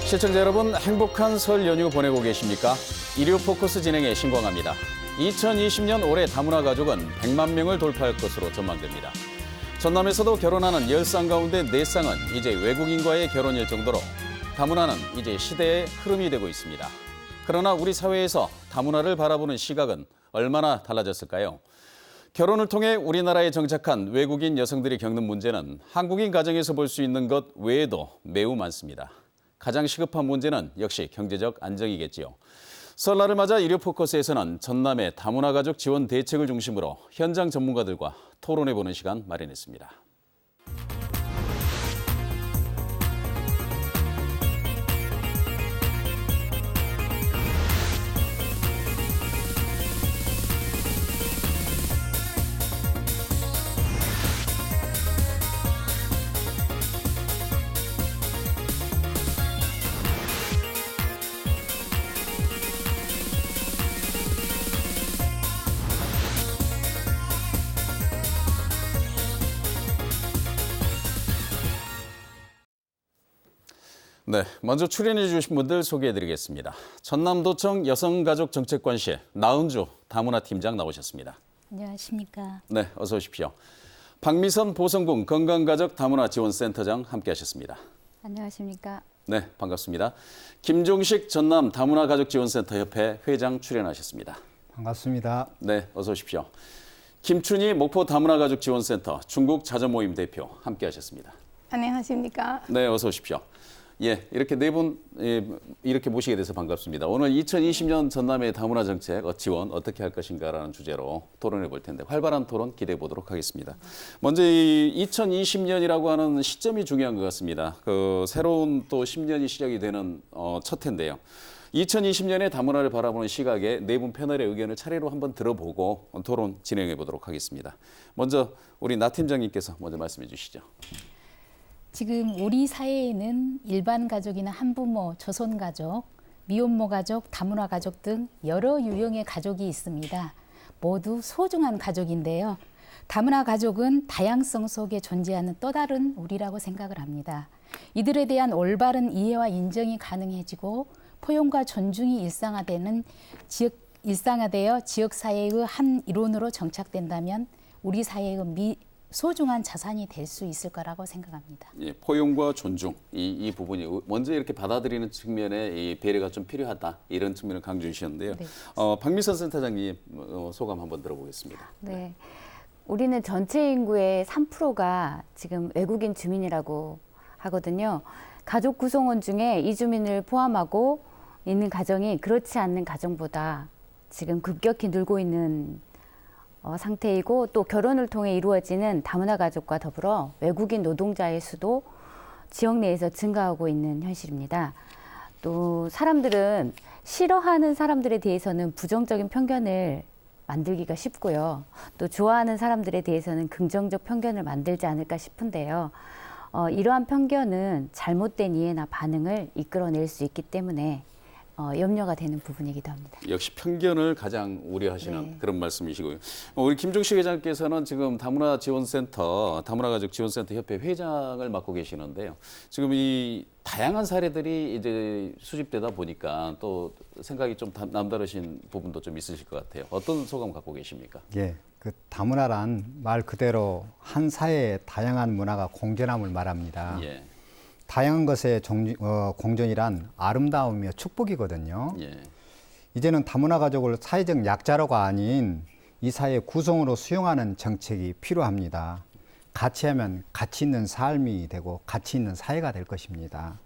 시청자 여러분, 행복한 설 연휴 보내고 계십니까? 일요 포커스 진행의 신광합니다. 2020년 올해 다문화 가족은 100만 명을 돌파할 것으로 전망됩니다. 전남에서도 결혼하는 10쌍 가운데 4쌍은 이제 외국인과의 결혼일 정도로 다문화는 이제 시대의 흐름이 되고 있습니다. 그러나 우리 사회에서 다문화를 바라보는 시각은 얼마나 달라졌을까요? 결혼을 통해 우리나라에 정착한 외국인 여성들이 겪는 문제는 한국인 가정에서 볼 수 있는 것 외에도 매우 많습니다. 가장 시급한 문제는 역시 경제적 안정이겠지요. 설날을 맞아 일요 포커스에서는 전남의 다문화 가족 지원 대책을 중심으로 현장 전문가들과 토론해보는 시간 마련했습니다. 네, 먼저 출연해 주신 분들 소개해드리겠습니다. 전남도청 여성가족정책관실 나은주 다문화 팀장 나오셨습니다. 안녕하십니까. 네, 어서 오십시오. 박미선 보성군 건강가족 다문화 지원센터장 함께하셨습니다. 안녕하십니까. 네, 반갑습니다. 김종식 전남 다문화 가족지원센터 협회 회장 출연하셨습니다. 반갑습니다. 네, 어서 오십시오. 김춘희 목포 다문화 가족지원센터 중국 자녀모임 대표 함께하셨습니다. 안녕하십니까. 네, 어서 오십시오. 예, 이렇게 네 분 이렇게 모시게 돼서 반갑습니다. 오늘 2020년 전남의 다문화 정책 지원 어떻게 할 것인가라는 주제로 토론해 볼 텐데 활발한 토론 기대해 보도록 하겠습니다. 먼저 이 2020년이라고 하는 시점이 중요한 것 같습니다. 그 새로운 또 10년이 시작이 되는 첫 해인데요. 2020년의 다문화를 바라보는 시각에 네 분 패널의 의견을 차례로 한번 들어보고 토론 진행해 보도록 하겠습니다. 먼저 우리 나 팀장님께서 먼저 말씀해 주시죠. 지금 우리 사회에는 일반 가족이나 한부모, 조손 가족, 미혼모 가족, 다문화 가족 등 여러 유형의 가족이 있습니다. 모두 소중한 가족인데요. 다문화 가족은 다양성 속에 존재하는 또 다른 우리라고 생각을 합니다. 이들에 대한 올바른 이해와 인정이 가능해지고 포용과 존중이 일상화되어 지역사회의 한 일원으로 정착된다면 우리 사회의 소중한 자산이 될 수 있을 거라고 생각합니다. 예, 포용과 존중 이 부분이 먼저 이렇게 받아들이는 측면에 이 배려가 좀 필요하다 이런 측면을 강조해 주셨는데요. 네. 박미선 센터장님 소감 한번 들어보겠습니다. 네, 우리는 전체 인구의 3%가 지금 외국인 주민이라고 하거든요. 가족 구성원 중에 이주민을 포함하고 있는 가정이 그렇지 않는 가정보다 지금 급격히 늘고 있는 상태이고 또 결혼을 통해 이루어지는 다문화 가족과 더불어 외국인 노동자의 수도 지역 내에서 증가하고 있는 현실입니다. 또 사람들은 싫어하는 사람들에 대해서는 부정적인 편견을 만들기가 쉽고요. 또 좋아하는 사람들에 대해서는 긍정적 편견을 만들지 않을까 싶은데요. 이러한 편견은 잘못된 이해나 반응을 이끌어낼 수 있기 때문에 염려가 되는 부분이기도 합니다. 역시 편견을 가장 우려하시는 네. 그런 말씀이시고요. 우리 김종식 회장께서는 지금 다문화 지원센터, 다문화 가족 지원센터 협회 회장을 맡고 계시는데요. 지금 이 다양한 사례들이 이제 수집되다 보니까 또 생각이 좀 남다르신 부분도 좀 있으실 것 같아요. 어떤 소감 갖고 계십니까? 예, 그 다문화란 말 그대로 한 사회의 다양한 문화가 공존함을 말합니다. 예. 다양한 것의 공존이란 아름다움이며 축복이거든요. 예. 이제는 다문화 가족을 사회적 약자로가 아닌 이 사회의 구성으로 수용하는 정책이 필요합니다. 같이 하면 가치 있는 삶이 되고 가치 있는 사회가 될 것입니다.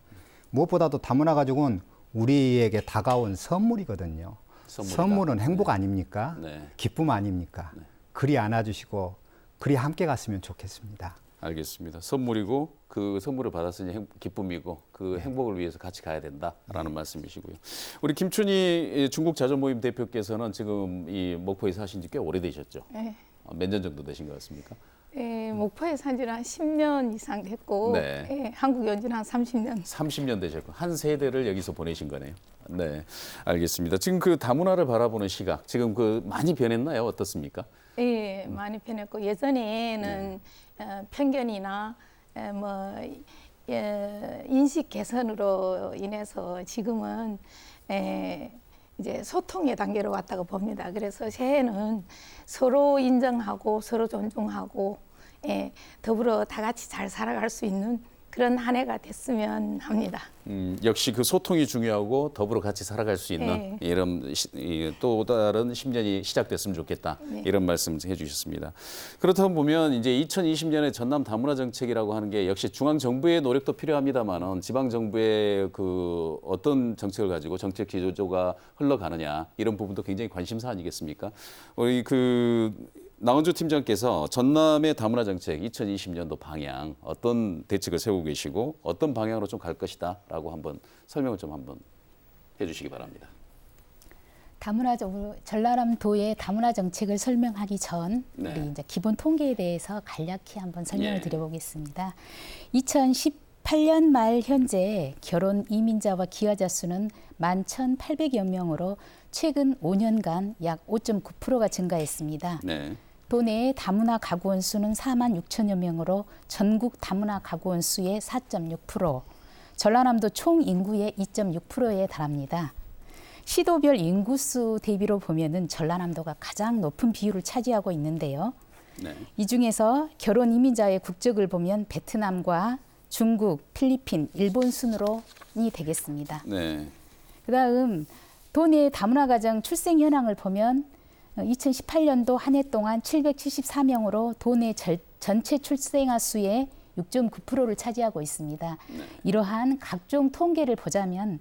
무엇보다도 다문화 가족은 우리에게 다가온 선물이거든요. 선물은 행복 아닙니까? 네. 기쁨 아닙니까? 네. 그리 안아주시고 그리 함께 갔으면 좋겠습니다. 알겠습니다. 선물이고 그 선물을 받았으니 기쁨이고 그 행복을 위해서 같이 가야 된다라는 말씀이시고요. 우리 김춘희 중국 자녀모임 대표께서는 지금 이 목포에 사신 지 꽤 오래되셨죠? 네. 몇 년 정도 되신 것 같습니까? 예, 목포에 산 지는 한 10년 이상 됐고 네. 예, 한국 연지는 한 30년. 30년 되셨고 한 세대를 여기서 보내신 거네요. 네, 알겠습니다. 지금 그 다문화를 바라보는 시각 지금 그 많이 변했나요? 어떻습니까? 예, 많이 변했고 예전에는 편견이나 뭐 인식 개선으로 인해서 지금은 이제 소통의 단계로 왔다고 봅니다. 그래서 새해는 서로 인정하고 서로 존중하고 더불어 다 같이 잘 살아갈 수 있는 그런 한 해가 됐으면 합니다. 역시 그 소통이 중요하고 더불어 같이 살아갈 수 있는 이런 또 다른 10년이 시작됐으면 좋겠다. 이런 말씀 해주셨습니다. 그렇다고 보면 이제 2020년에 전남 다문화 정책이라고 하는 게 역시 중앙 정부의 노력도 필요합니다만은 지방 정부의 그 어떤 정책을 가지고 정책 기조가 흘러가느냐 이런 부분도 굉장히 관심사 아니겠습니까? 우리 그 나은주 팀장께서 전남의 다문화 정책 2020년도 방향 어떤 대책을 세우고 계시고 어떤 방향으로 좀 갈 것이다라고 한번 설명을 좀 한번 해주시기 바랍니다. 전라남도의 다문화 정책을 설명하기 전 네. 우리 이제 기본 통계에 대해서 간략히 한번 설명을 드려보겠습니다. 2018년 말 현재 결혼 이민자와 기여자 수는 11,800여 명으로 최근 5년간 약 5.9%가 증가했습니다. 네. 도내의 다문화 가구원 수는 4만 6천여 명으로 전국 다문화 가구원 수의 4.6%, 전라남도 총 인구의 2.6%에 달합니다. 시도별 인구수 대비로 보면은 전라남도가 가장 높은 비율을 차지하고 있는데요. 네. 이 중에서 결혼 이민자의 국적을 보면 베트남과 중국, 필리핀, 일본 순으로이 되겠습니다. 네. 그다음 도내 다문화 가정 출생 현황을 보면 2018년도 한 해 동안 774명으로 도내 전체 출생아 수의 6.9%를 차지하고 있습니다. 이러한 각종 통계를 보자면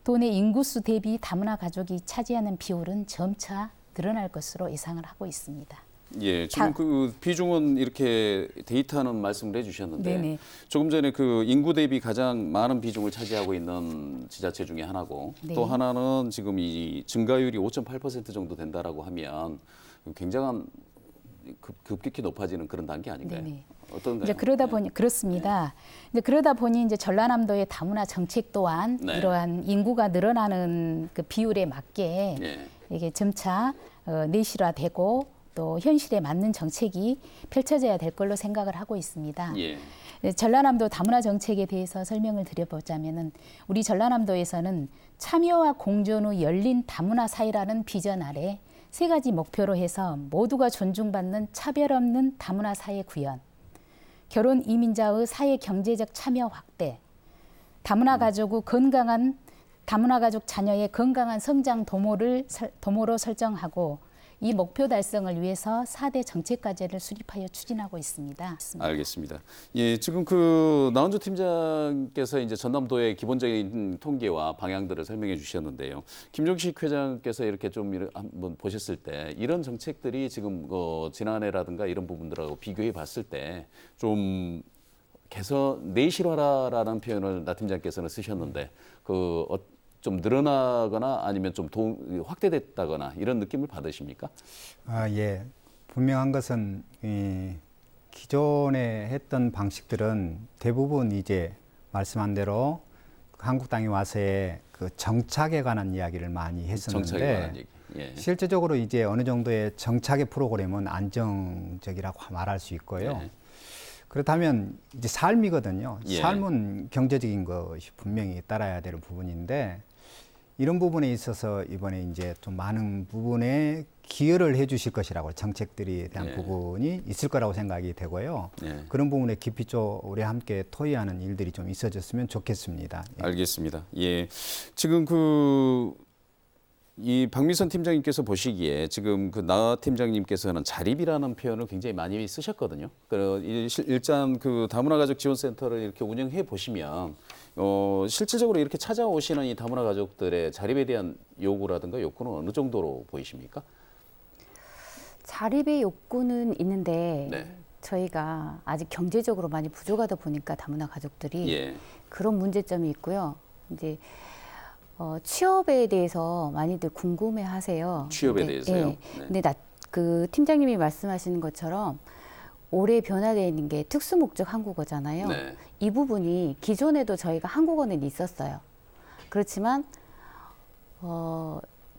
도내 인구수 대비 다문화 가족이 차지하는 비율은 점차 늘어날 것으로 예상을 하고 있습니다. 예, 지금 그 비중은 이렇게 데이터는 말씀을 해주셨는데 네네. 조금 전에 그 인구 대비 가장 많은 비중을 차지하고 있는 지자체 중에 하나고 네. 또 하나는 지금 이 증가율이 5.8% 정도 된다라고 하면 굉장한 급격히 높아지는 그런 단계 아닌가요? 네네. 어떤가요? 이제 그러다 보니 그렇습니다. 이제 그러다 보니 이제 전라남도의 다문화 정책 또한 네. 이러한 인구가 늘어나는 그 비율에 맞게 예. 이게 점차 내실화되고 또 현실에 맞는 정책이 펼쳐져야 될 걸로 생각을 하고 있습니다. 예. 전라남도 다문화 정책에 대해서 설명을 드려보자면은 우리 전라남도에서는 참여와 공존 후 열린 다문화 사회라는 비전 아래 3가지 목표로 해서 모두가 존중받는 차별 없는 다문화 사회 구현, 결혼 이민자의 사회 경제적 참여 확대, 다문화 가족 후 건강한 다문화 가족 자녀의 건강한 성장 도모로 설정하고 이 목표 달성을 위해서 4대 정책 과제를 수립하여 추진하고 있습니다. 알겠습니다. 예, 지금 그 나은주 팀장께서 이제 전남도의 기본적인 통계와 방향들을 설명해 주셨는데요. 김종식 회장께서 이렇게 좀 한번 보셨을 때 이런 정책들이 지금 지난해라든가 이런 부분들하고 비교해 봤을 때 좀 개선 내실화라는 표현을 나 팀장께서는 쓰셨는데 좀 늘어나거나 아니면 좀 확대됐다거나 이런 느낌을 받으십니까? 예. 분명한 것은 기존에 했던 방식들은 대부분 이제 말씀한 대로 한국 땅에 와서의 그 정착에 관한 이야기를 많이 정착에 관한 했었는데 얘기. 예. 실제적으로 이제 어느 정도의 정착의 프로그램은 안정적이라고 말할 수 있고요. 예. 그렇다면 이제 삶이거든요. 예. 삶은 경제적인 것이 분명히 따라야 될 부분인데 이런 부분에 있어서 이번에 이제 좀 많은 부분에 기여를 해 주실 것이라고 정책들에 대한 예. 부분이 있을 거라고 생각이 되고요. 예. 그런 부분에 깊이 좀 우리 함께 토의하는 일들이 좀 있어졌으면 좋겠습니다. 예. 알겠습니다. 예. 지금 이 박미선 팀장님께서 보시기에 지금 나 팀장님께서는 자립이라는 표현을 굉장히 많이 쓰셨거든요. 일단 그 다문화 가족 지원센터를 이렇게 운영해 보시면 실질적으로 이렇게 찾아오시는 이 다문화 가족들의 자립에 대한 요구라든가 욕구는 어느 정도로 보이십니까? 자립의 욕구는 있는데 네. 저희가 아직 경제적으로 많이 부족하다 보니까 다문화 가족들이 예. 그런 문제점이 있고요. 이제 취업에 대해서 많이들 궁금해하세요. 취업에 대해서요? 네. 네. 근데 그 팀장님이 말씀하시는 것처럼 올해 변화되어 있는 게 특수 목적 한국어잖아요. 네. 이 부분이 기존에도 저희가 한국어는 있었어요. 그렇지만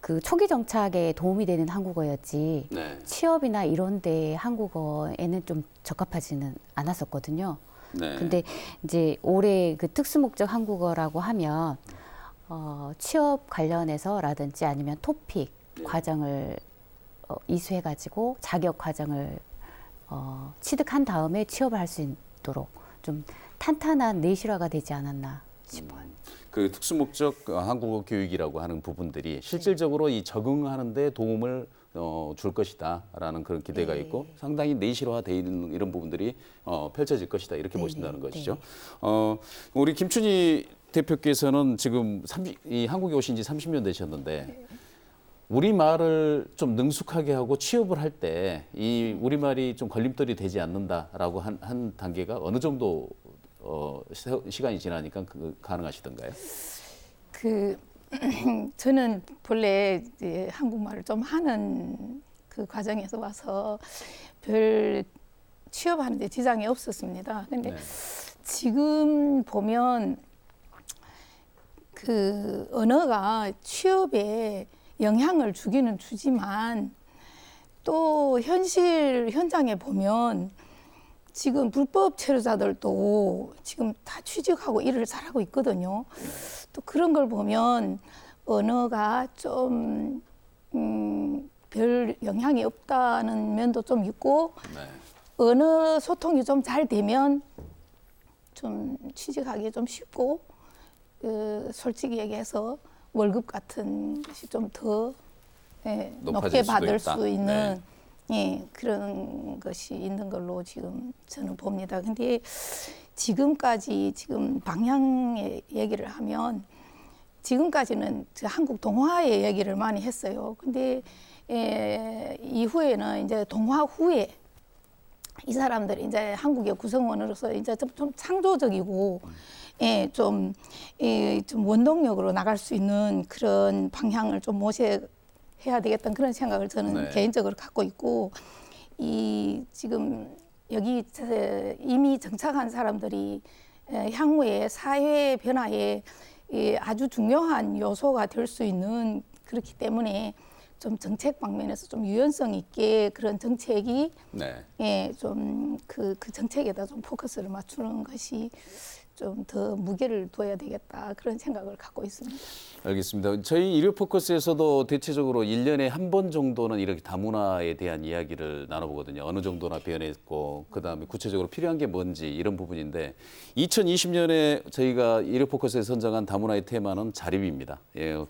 그 초기 정착에 도움이 되는 한국어였지 네. 취업이나 이런 데 한국어에는 좀 적합하지는 않았었거든요. 네. 근데 이제 올해 그 특수목적 한국어라고 하면 취업 관련해서라든지 아니면 토픽 과정을 이수해가지고 자격 과정을 취득한 다음에 취업을 할 수 있도록 좀 탄탄한 내실화가 되지 않았나 싶어요. 그 특수목적 한국어 교육이라고 하는 부분들이 실질적으로 이 적응하는 데 도움을 줄 것이다라는 그런 기대가 있고 상당히 내실화되어 있는 이런 부분들이 펼쳐질 것이다 이렇게 보신다는 것이죠. 우리 김춘희 대표께서는 지금 이 한국에 오신 지 30년 되셨는데 우리말을 좀 능숙하게 하고 취업을 할 때 이 우리말이 좀 걸림돌이 되지 않는다라고 한 단계가 어느 정도 시간이 지나니까 가능하시던가요? 저는 본래 이제 한국말을 좀 하는 그 과정에서 와서 별 취업하는 데 지장이 없었습니다. 근데 네. 지금 보면 그 언어가 취업에 영향을 주기는 주지만 또 현장에 보면 지금 불법 체류자들도 지금 다 취직하고 일을 잘하고 있거든요. 또 그런 걸 보면 언어가 좀 별 영향이 없다는 면도 좀 있고 네. 언어 소통이 좀 잘 되면 좀 취직하기 좀 쉽고 솔직히 얘기해서 월급 같은 것이 좀 더 높게 받을 수 있는 그런 것이 있는 걸로 지금 저는 봅니다. 근데 지금까지 지금 방향의 얘기를 하면 지금까지는 한국 동화의 얘기를 많이 했어요. 근데 이후에는 이제 동화 후에 이 사람들이 이제 한국의 구성원으로서 이제 좀 창조적이고 좀 원동력으로 나갈 수 있는 그런 방향을 좀 모색해야 되겠다는 그런 생각을 저는 개인적으로 갖고 있고 지금 여기 이미 정착한 사람들이 향후에 사회 변화에 아주 중요한 요소가 될 수 있는 그렇기 때문에 좀 정책 방면에서 좀 유연성 있게 그런 정책이 좀 그 정책에다 좀 포커스를 맞추는 것이 좀 더 무게를 둬야 되겠다 그런 생각을 갖고 있습니다. 알겠습니다. 저희 일요 포커스에서도 대체적으로 1년에 한 번 정도는 이렇게 다문화에 대한 이야기를 나눠보거든요. 어느 정도나 변했고 그다음에 구체적으로 필요한 게 뭔지 이런 부분인데 2020년에 저희가 일요 포커스에서 선정한 다문화의 테마는 자립입니다.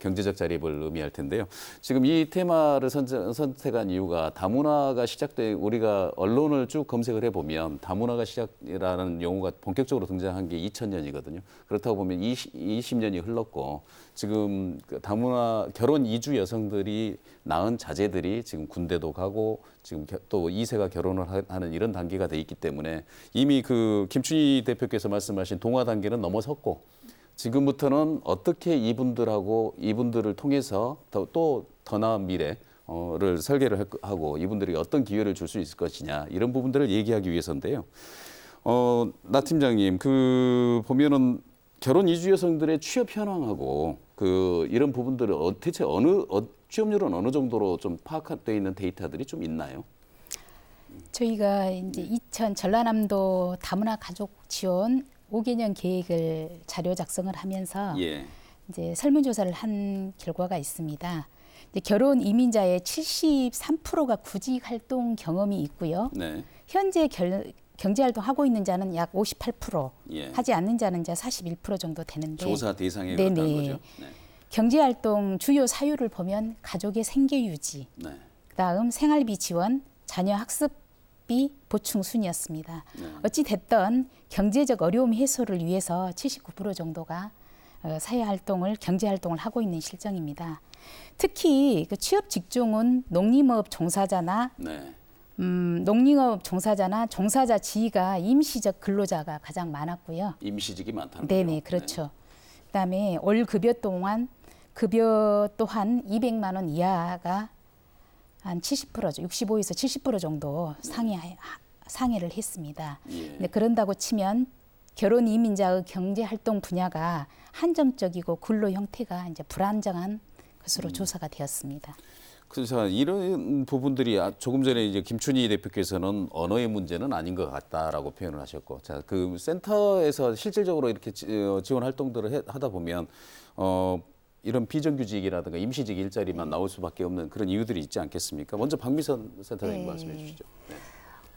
경제적 자립을 의미할 텐데요. 지금 이 테마를 선택한 이유가 다문화가 시작돼 우리가 언론을 쭉 검색을 해보면 다문화가 시작이라는 용어가 본격적으로 등장한 게 2000년이거든요. 그렇다고 보면 20년이 흘렀고 지금 다문화 결혼 이주 여성들이 낳은 자제들이 지금 군대도 가고 지금 또 2세가 결혼을 하는 이런 단계가 돼 있기 때문에 이미 그 김춘희 대표께서 말씀하신 동화 단계는 넘어섰고 지금부터는 어떻게 이분들을 통해서 또 더 나은 미래를 설계를 하고 이분들이 어떤 기회를 줄 수 있을 것이냐 이런 부분들을 얘기하기 위해서인데요. 나 팀장님, 보면은 결혼 이주 여성들의 취업 현황하고 이런 부분들을 대체 취업률은 어느 정도로 좀 파악되어 있는 데이터들이 좀 있나요? 저희가 이제 전라남도 다문화 가족 지원 5개년 계획을 자료 작성을 하면서 이제 설문조사를 한 결과가 있습니다. 이제 결혼 이민자의 73%가 구직 활동 경험이 있고요. 현재 경제활동 하고 있는 자는 약 58%, 하지 않는 자는 41% 정도 되는데 조사 대상에 그렇다는 거죠. 경제활동 주요 사유를 보면 가족의 생계 유지, 그다음 생활비 지원, 자녀 학습비 보충 순이었습니다. 어찌 됐든 경제적 어려움 해소를 위해서 79% 정도가 사회활동을 경제활동을 하고 있는 실정입니다. 특히 그 취업 직종은 농림업 종사자나 농림업 종사자나 종사자 지위가 임시적 근로자가 가장 많았고요. 임시직이 많다는 거죠? 그렇죠. 그다음에 월 급여 또한 200만 원 이하가 한 70%죠. 65에서 70% 정도 상회를 했습니다. 근데 그런다고 치면 결혼 이민자의 경제 활동 분야가 한정적이고 근로 형태가 이제 불안정한 것으로 조사가 되었습니다. 그래서 이런 부분들이 조금 전에 이제 김춘희 대표께서는 언어의 문제는 아닌 것 같다라고 표현을 하셨고, 자, 그 센터에서 실질적으로 이렇게 지원 활동들을 하다 보면 이런 비정규직이라든가 임시직 일자리만 나올 수밖에 없는 그런 이유들이 있지 않겠습니까? 먼저 박미선 센터장님 네. 말씀해 주시죠. 네.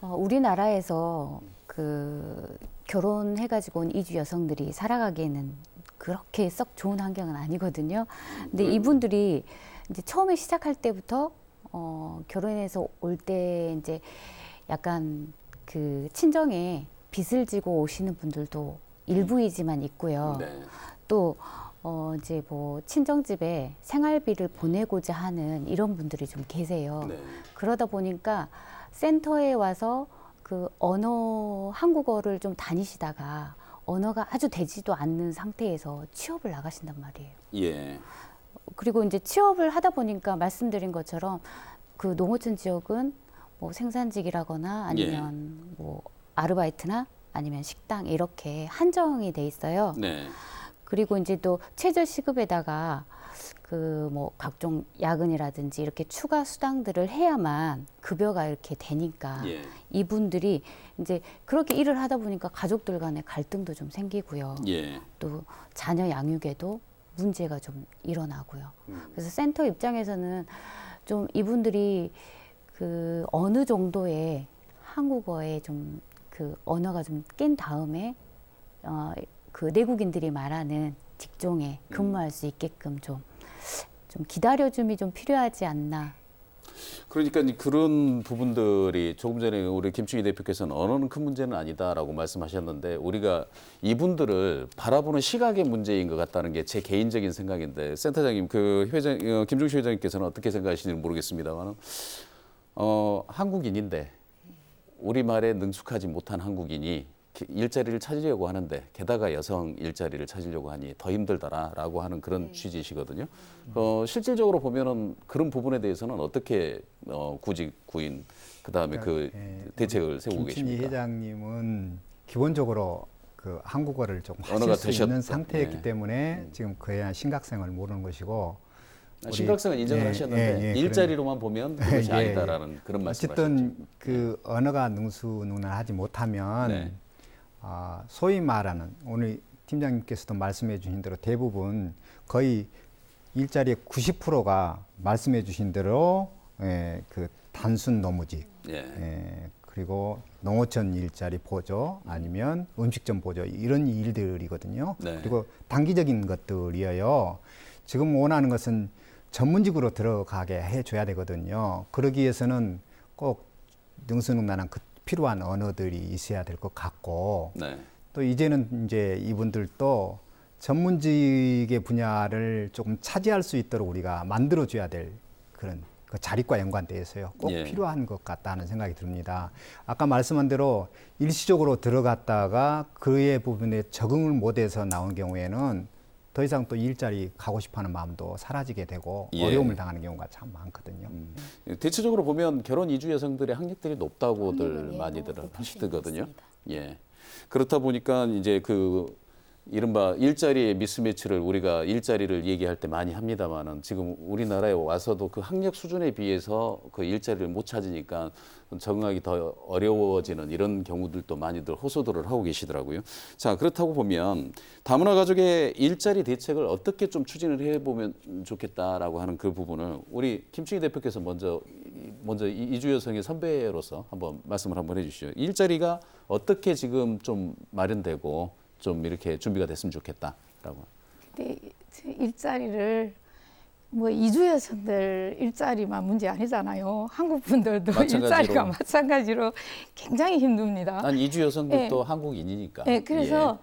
우리나라에서 그 결혼해가지고 온 이주 여성들이 살아가기에는 그렇게 썩 좋은 환경은 아니거든요. 근데 이분들이 이제 처음에 시작할 때부터 결혼해서 올 때 이제 약간 그 친정에 빚을 지고 오시는 분들도 일부이지만 있고요. 네. 또 이제 뭐 친정집에 생활비를 보내고자 하는 이런 분들이 좀 계세요. 네. 그러다 보니까 센터에 와서 그 한국어를 좀 다니시다가 언어가 아주 되지도 않는 상태에서 취업을 나가신단 말이에요. 예. 그리고 이제 취업을 하다 보니까 말씀드린 것처럼 그 농어촌 지역은 뭐 생산직이라거나 아니면 뭐 아르바이트나 아니면 식당 이렇게 한정이 돼 있어요. 네. 그리고 이제 또 최저 시급에다가 그 뭐 각종 야근이라든지 이렇게 추가 수당들을 해야만 급여가 이렇게 되니까 예. 이분들이 이제 그렇게 일을 하다 보니까 가족들 간의 갈등도 좀 생기고요. 예. 또 자녀 양육에도 문제가 좀 일어나고요. 그래서 센터 입장에서는 좀 이분들이 그 어느 정도의 한국어에 좀 그 언어가 좀 깬 다음에 그 내국인들이 말하는 직종에 근무할 수 있게끔 좀 기다려줌이 좀 필요하지 않나. 그러니까 그런 부분들이 조금 전에 우리 김충희 대표께서는 언어는 큰 문제는 아니다라고 말씀하셨는데 우리가 이분들을 바라보는 시각의 문제인 것 같다는 게 제 개인적인 생각인데 센터장님 그 김종시 회장님께서는 어떻게 생각하시는지 모르겠습니다만 한국인인데 우리말에 능숙하지 못한 한국인이 일자리를 찾으려고 하는데 게다가 여성 일자리를 찾으려고 하니 더 힘들다라고 하는 그런 취지시거든요. 실질적으로 보면은 그런 부분에 대해서는 어떻게 구직 구인 그다음에 그 대책을 세우고 김춘희 계십니까? 회장님은 기본적으로 그 한국어를 좀 언어가 하실 수 있는 되셨다. 상태였기 네. 때문에 지금 그에 대한 심각성을 모르는 것이고 심각성은 인정을 하셨는데 일자리로만 보면 그것이 아니다라는 그런 말씀을 하셨죠. 어쨌든 그 언어가 능수능란하지 못하면 네. 소위 말하는 오늘 팀장님께서도 말씀해 주신 대로 대부분 거의 일자리의 90%가 말씀해 주신 대로 그 단순 노무직 그리고 농어촌 일자리 보조 아니면 음식점 보조 이런 일들이거든요. 네. 그리고 단기적인 것들이어요. 지금 원하는 것은 전문직으로 들어가게 해줘야 되거든요. 그러기 위해서는 꼭 능수능란한 필요한 언어들이 있어야 될 것 같고 네. 또 이제는 이제 이분들도 전문직의 분야를 조금 차지할 수 있도록 우리가 만들어줘야 될 그런 그 자립과 연관돼서요. 꼭 필요한 것 같다는 생각이 듭니다. 아까 말씀한 대로 일시적으로 들어갔다가 그의 부분에 적응을 못해서 나온 경우에는 더 이상 또 일자리 가고 싶어하는 마음도 사라지게 되고 어려움을 당하는 경우가 참 많거든요. 대체적으로 보면 결혼 이주 여성들의 학력들이 높다고들 학력은 많이들 높은 하시거든요. 편이 예. 그렇다 보니까 이제 그 이른바 일자리의 미스매치를 우리가 일자리를 얘기할 때 많이 합니다만은 지금 우리나라에 와서도 그 학력 수준에 비해서 그 일자리를 못 찾으니까 적응하기 더 어려워지는 이런 경우들도 많이들 호소들을 하고 계시더라고요. 자, 그렇다고 보면 다문화 가족의 일자리 대책을 어떻게 좀 추진을 해보면 좋겠다라고 하는 그 부분을 우리 김충희 대표께서 먼저 이주 여성의 선배로서 한번 말씀을 한번 해주시죠. 일자리가 어떻게 지금 좀 마련되고 좀 이렇게 준비가 됐으면 좋겠다라고. 근데 일자리를 뭐 이주 여성들 일자리만 문제 아니잖아요. 한국 분들도 일자리가 마찬가지로 굉장히 힘듭니다. 난 이주 여성들도 한국인이니까. 네, 그래서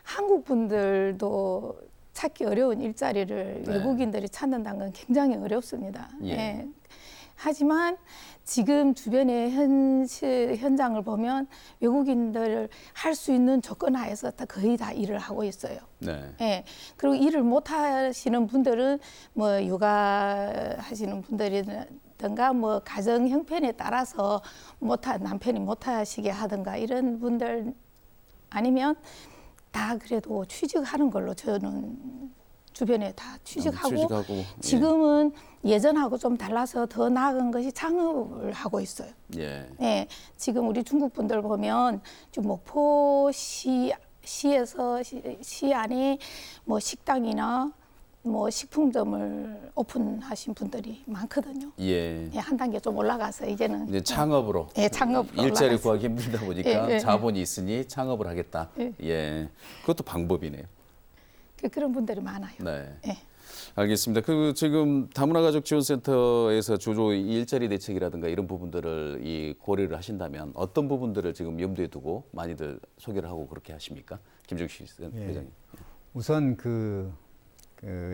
한국 분들도 찾기 어려운 일자리를 외국인들이 찾는다는 건 굉장히 어렵습니다. 하지만 지금 주변의 현장을 보면 외국인들 할 수 있는 조건 하에서 거의 다 일을 하고 있어요. 네. 그리고 일을 못 하시는 분들은 뭐 육아 하시는 분들이든가 뭐 가정 형편에 따라서 남편이 못 하시게 하든가 이런 분들 아니면 다 그래도 취직하는 걸로 저는 주변에 다 취직하고 취직하고, 지금은 예전하고 좀 달라서 더 나은 것이 창업을 하고 있어요. 예. 네, 지금 우리 중국 분들 보면 좀 시에서 시 안에 뭐 식당이나 뭐 식품점을 오픈하신 분들이 많거든요. 예. 예, 한 단계 좀 올라가서 이제는 이제 창업으로 예, 창업으로 일자리 올라가서. 구하기 힘들다 보니까 예, 예, 자본이 있으니 창업을 하겠다. 예. 예. 그것도 방법이네요. 그런 분들이 많아요. 네. 예. 알겠습니다. 그 지금 다문화가족 지원센터에서 주로 일자리 대책이라든가 이런 부분들을 고려를 하신다면 어떤 부분들을 지금 염두에 두고 많이들 소개를 하고 그렇게 하십니까? 김종식 회장님. 우선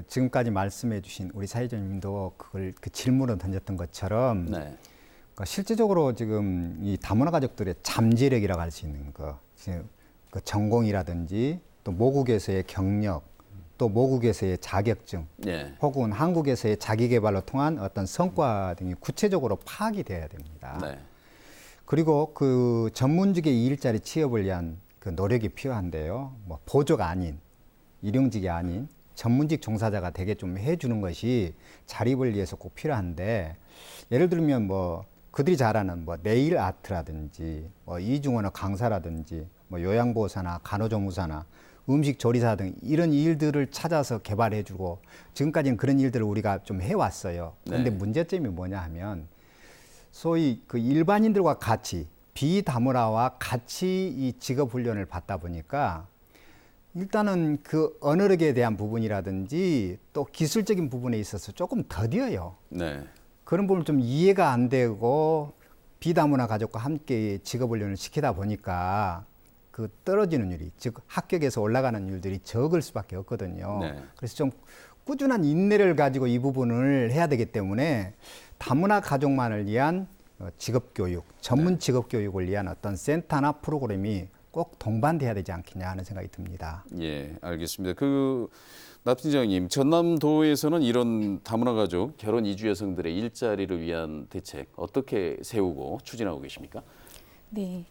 지금까지 말씀해주신 우리 사회자님도 그 질문을 던졌던 것처럼 네. 실질적으로 지금 이 다문화 가족들의 잠재력이라고 할 수 있는 그 전공이라든지 또 모국에서의 경력, 또 모국에서의 자격증, 예. 혹은 한국에서의 자기개발로 통한 어떤 성과 등이 구체적으로 파악이 돼야 됩니다. 네. 그리고 그 전문직의 일자리 취업을 위한 그 노력이 필요한데요. 뭐 보조가 아닌, 일용직이 아닌 전문직 종사자가 되게 좀 해주는 것이 자립을 위해서 꼭 필요한데, 예를 들면 뭐 그들이 잘하는 뭐 네일 아트라든지 뭐 이중언어 강사라든지 뭐 요양보호사나 간호조무사나 음식 조리사 등 이런 일들을 찾아서 개발해주고, 지금까지는 그런 일들을 우리가 좀 해왔어요. 그런데 네. 문제점이 뭐냐 하면, 소위 그 일반인들과 같이 비다문화와 같이 이 직업 훈련을 받다 보니까 일단은 그 언어력에 대한 부분이라든지 또 기술적인 부분에 있어서 조금 더뎌요. 네. 그런 부분 좀 이해가 안 되고, 비다문화 가족과 함께 직업 훈련을 시키다 보니까 그 떨어지는 율이, 즉 합격해서 올라가는 율들이 적을 수밖에 없거든요. 네. 그래서 좀 꾸준한 인내를 가지고 이 부분을 해야 되기 때문에 다문화 가족만을 위한 직업 교육, 전문 직업 교육을 위한 어떤 센터나 프로그램이 꼭 동반돼야 되지 않겠냐 하는 생각이 듭니다. 예, 알겠습니다. 나 팀장님, 전남도에서는 이런 다문화 가족 결혼 이주 여성들의 일자리를 위한 대책 어떻게 세우고 추진하고 계십니까? 네,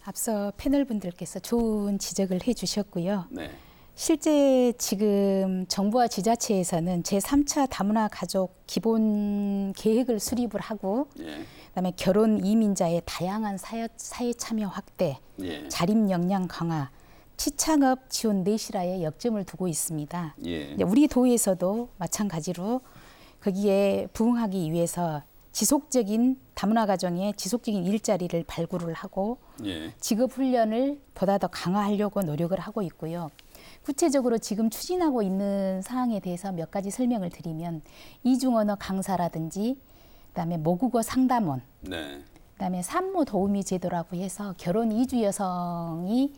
앞서 패널 분들께서 좋은 지적을 해주셨고요. 네. 실제 지금 정부와 지자체에서는 제3차 다문화 가족 기본 계획을 수립을 하고, 예. 그다음에 결혼 이민자의 다양한 사회 참여 확대, 예. 자립 역량 강화, 취창업 지원 내실화에 역점을 두고 있습니다. 예. 이제 우리 도에서도 마찬가지로 거기에 부응하기 위해서 지속적인 다문화 가정의 지속적인 일자리를 발굴을 하고 예. 직업 훈련을 보다 더 강화하려고 노력을 하고 있고요. 구체적으로 지금 추진하고 있는 사항에 대해서 몇 가지 설명을 드리면, 이중언어 강사라든지 그다음에 모국어 상담원, 네. 그다음에 산모 도우미 제도라고 해서 결혼 이주 여성이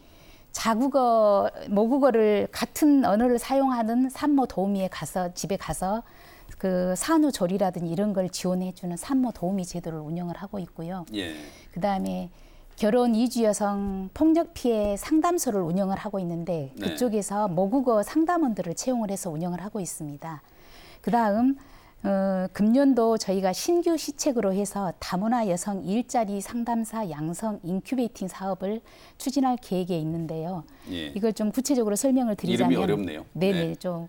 모국어를 같은 언어를 사용하는 산모 도우미에 가서 집에 가서 그 산후조리라든지 이런 걸 지원해주는 산모 도우미 제도를 운영을 하고 있고요. 예. 그다음에 결혼 이주 여성 폭력 피해 상담소를 운영을 하고 있는데, 네. 그쪽에서 모국어 상담원들을 채용을 해서 운영을 하고 있습니다. 그다음 금년도 저희가 신규 시책으로 해서 다문화 여성 일자리 상담사 양성 인큐베이팅 사업을 추진할 계획에 있는데요. 예. 이걸 좀 구체적으로 설명을 드리자면, 이름이 어렵네요. 네네, 네. 좀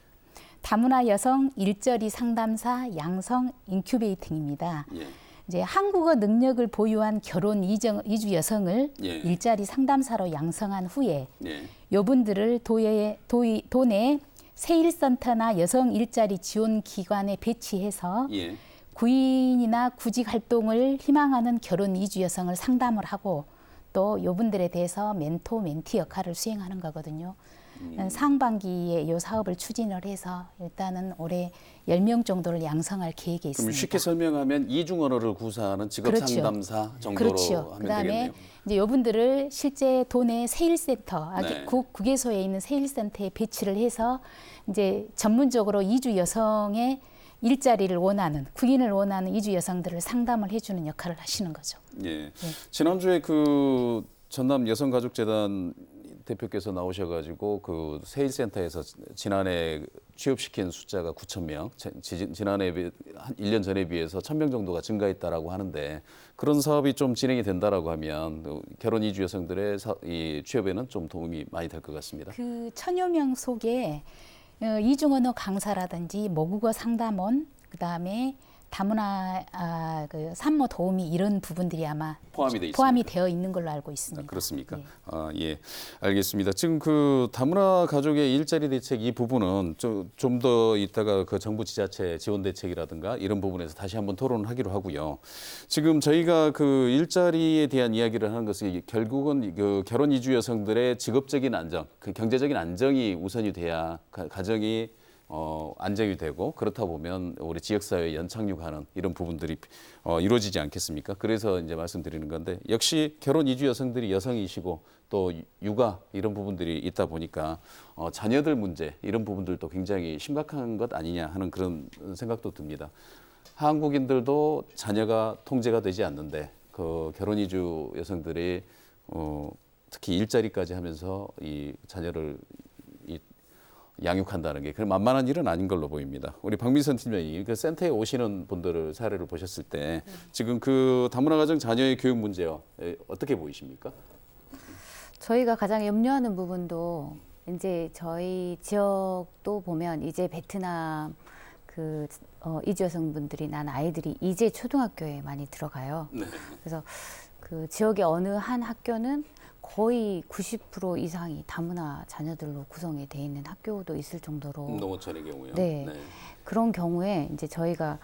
다문화 여성 일자리 상담사 양성 인큐베이팅입니다. 예. 이제 한국어 능력을 보유한 결혼 이주 여성을 예. 일자리 상담사로 양성한 후에 예. 요분들을 도내 세일센터나 여성 일자리 지원 기관에 배치해서 예. 구인이나 구직 활동을 희망하는 결혼 이주 여성을 상담을 하고, 또 요분들에 대해서 멘티 역할을 수행하는 거거든요. 상반기에 이 사업을 추진을 해서 일단은 올해 10명 정도를 양성할 계획에 그럼 있습니다. 쉽게 설명하면 이중 언어를 구사하는 직업 그렇죠. 상담사 정도로 그렇죠. 하면 그다음에 되겠네요. 이제 요분들을 실제 도내 세일센터, 네. 국에서에 있는 세일센터에 배치를 해서 이제 전문적으로 이주 여성의 일자리를 원하는, 구인을 원하는 이주 여성들을 상담을 해주는 역할을 하시는 거죠. 예. 지난주에 그 전남 여성가족재단 대표께서 나오셔가지고 그 세일센터에서 지난해 취업시킨 숫자가 9,000명, 지난해 한 1년 전에 비해서 1,000명 정도가 증가했다라고 하는데, 그런 사업이 좀 진행이 된다라고 하면 결혼 이주 여성들의 이 취업에는 좀 도움이 많이 될 것 같습니다. 그 1,000여 명 속에 이중언어 강사라든지 모국어 상담원, 그다음에 다문화 그 산모 도우미 이런 부분들이 아마 포함이 되어 있는 걸로 알고 있습니다. 그렇습니까? 네. 예, 알겠습니다. 지금 그 다문화 가족의 일자리 대책 이 부분은 좀 더 이따가 그 정부 지자체 지원 대책이라든가 이런 부분에서 다시 한번 토론하기로 하고요. 지금 저희가 그 일자리에 대한 이야기를 하는 것은 결국은 그 결혼 이주 여성들의 직업적인 안정, 그 경제적인 안정이 우선이 돼야 가정이 안정이 되고 그렇다 보면 우리 지역사회에 연착륙하는 이런 부분들이 이루어지지 않겠습니까? 그래서 이제 말씀드리는 건데 역시 결혼 이주 여성들이 여성이시고 또 육아 이런 부분들이 있다 보니까 자녀들 문제 이런 부분들도 굉장히 심각한 것 아니냐 하는 그런 생각도 듭니다. 한국인들도 자녀가 통제가 되지 않는데 그 결혼 이주 여성들이 특히 일자리까지 하면서 이 자녀를 양육한다는 게 그런 만만한 일은 아닌 걸로 보입니다. 우리 박민선 팀장님, 그 센터에 오시는 분들을 사례를 보셨을 때 지금 그 다문화 가정 자녀의 교육 문제요 어떻게 보이십니까? 저희가 가장 염려하는 부분도 이제 저희 지역도 보면 이제 베트남 그 이주 여성분들이 난 아이들이 이제 초등학교에 많이 들어가요. 네. 그래서 그 지역의 어느 한 학교는 거의 90% 이상이 다문화 자녀들로 구성이 돼 있는 학교도 있을 정도로 농어촌의 경우요. 네. 그런 경우에 이제 저희가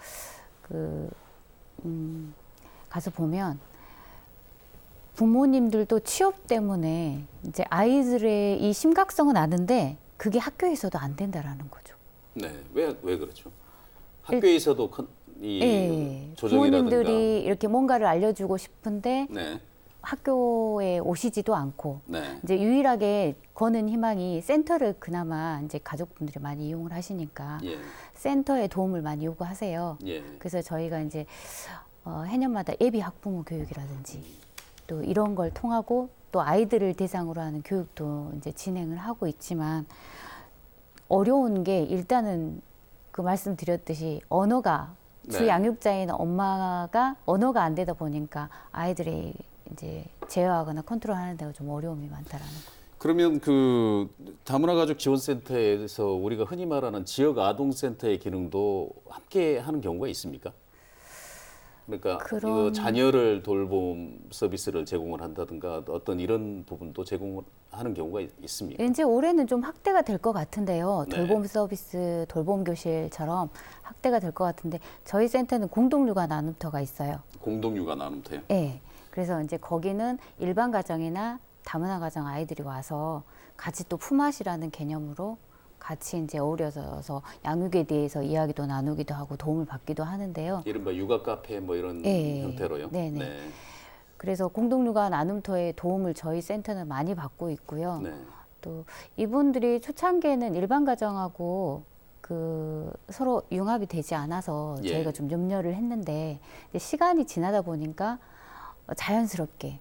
가서 보면 부모님들도 취업 때문에 이제 아이들의 이 심각성은 아는데 그게 학교에서도 안 된다라는 거죠. 네. 왜 그렇죠? 학교에서도 네. 조정이라든가 부모님들이 이렇게 뭔가를 알려주고 싶은데 네. 학교에 오시지도 않고 네. 이제 유일하게 거는 희망이 센터를 그나마 이제 가족분들이 많이 이용을 하시니까 예. 센터에 도움을 많이 요구하세요. 예. 그래서 저희가 이제 해년마다 예비 학부모 교육이라든지 또 이런 걸 통하고 또 아이들을 대상으로 하는 교육도 이제 진행을 하고 있지만 어려운 게 일단은 그 말씀드렸듯이 언어가 주 네. 양육자인 엄마가 언어가 안 되다 보니까 아이들이 이제 제어하거나 컨트롤하는 데가 좀 어려움이 많다라는 거. 그러면 그 다문화 가족 지원센터에서 우리가 흔히 말하는 지역 아동센터의 기능도 함께 하는 경우가 있습니까? 그러니까 이거 자녀를 돌봄 서비스를 제공을 한다든가 어떤 이런 부분도 제공을 하는 경우가 있습니까? 이제 올해는 좀 확대가 될 것 같은데요. 네. 돌봄 서비스, 돌봄 교실처럼 확대가 될 것 같은데 저희 센터는 공동육아 나눔터가 있어요. 공동육아 나눔터요? 네. 그래서 이제 거기는 일반 가정이나 다문화 가정 아이들이 와서 같이 또 품앗이라는 개념으로 같이 이제 어우러져서 양육에 대해서 이야기도 나누기도 하고 도움을 받기도 하는데요. 이른바 육아 카페 뭐 이런 네. 형태로요? 네네. 네. 그래서 공동육아 나눔터의 도움을 저희 센터는 많이 받고 있고요. 네. 또 이분들이 초창기에는 일반 가정하고 그 서로 융합이 되지 않아서 예. 저희가 좀 염려를 했는데 이제 시간이 지나다 보니까 자연스럽게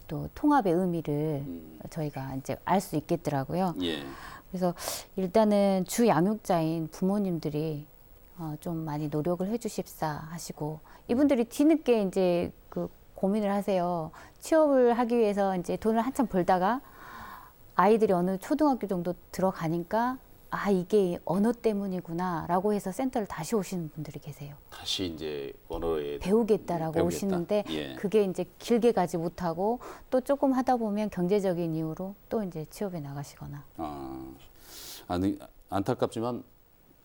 또 통합의 의미를 저희가 이제 알 수 있겠더라고요. 예. 그래서 일단은 주 양육자인 부모님들이 좀 많이 노력을 해주십사 하시고 이분들이 뒤늦게 이제 그 고민을 하세요. 취업을 하기 위해서 이제 돈을 한참 벌다가 아이들이 어느 초등학교 정도 들어가니까 아 이게 언어 때문이구나라고 해서 센터를 다시 오시는 분들이 계세요. 다시 이제 언어에 배우겠다라고 배우겠다. 오시는데 예. 그게 이제 길게 가지 못하고 또 조금 하다 보면 경제적인 이유로 또 이제 취업에 나가시거나. 안타깝지만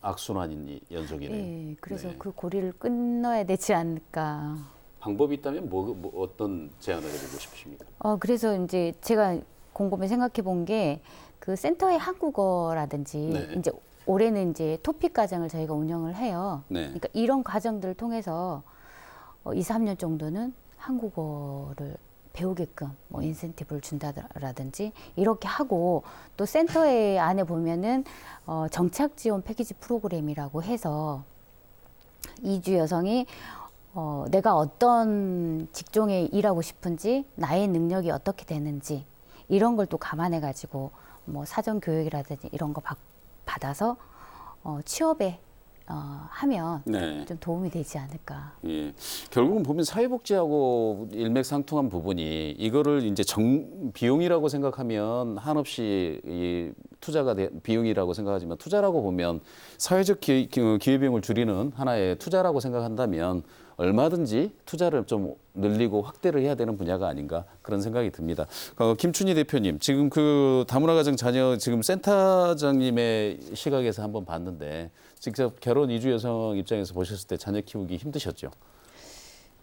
악순환인 연속이네요. 예, 그래서 네. 그 고리를 끊어야 되지 않을까. 방법이 있다면 뭐 어떤 제안을 해드리고 싶으십니까? 그래서 이제 제가 곰곰이 생각해 본 게 그 센터의 한국어라든지 네. 이제 올해는 이제 토픽 과정을 저희가 운영을 해요. 네. 그러니까 이런 과정들을 통해서 2, 3년 정도는 한국어를 배우게끔 뭐 인센티브를 준다라든지 이렇게 하고 또 센터의 안에 보면은 정착 지원 패키지 프로그램이라고 해서 이주 여성이 내가 어떤 직종에 일하고 싶은지 나의 능력이 어떻게 되는지 이런 걸 또 감안해 가지고 뭐 사전 교육이라든지 이런 거 받아서 취업에 하면 네. 좀 도움이 되지 않을까. 예. 결국은 보면 사회복지하고 일맥상통한 부분이 이거를 이제 비용이라고 생각하면 한없이 투자가 비용이라고 생각하지만 투자라고 보면 사회적 기회비용을 줄이는 하나의 투자라고 생각한다면 얼마든지 투자를 좀 늘리고 확대를 해야 되는 분야가 아닌가 그런 생각이 듭니다. 김춘희 대표님, 지금 그 다문화 가정 자녀 지금 센터장님의 시각에서 한번 봤는데 직접 결혼 이주 여성 입장에서 보셨을 때 자녀 키우기 힘드셨죠?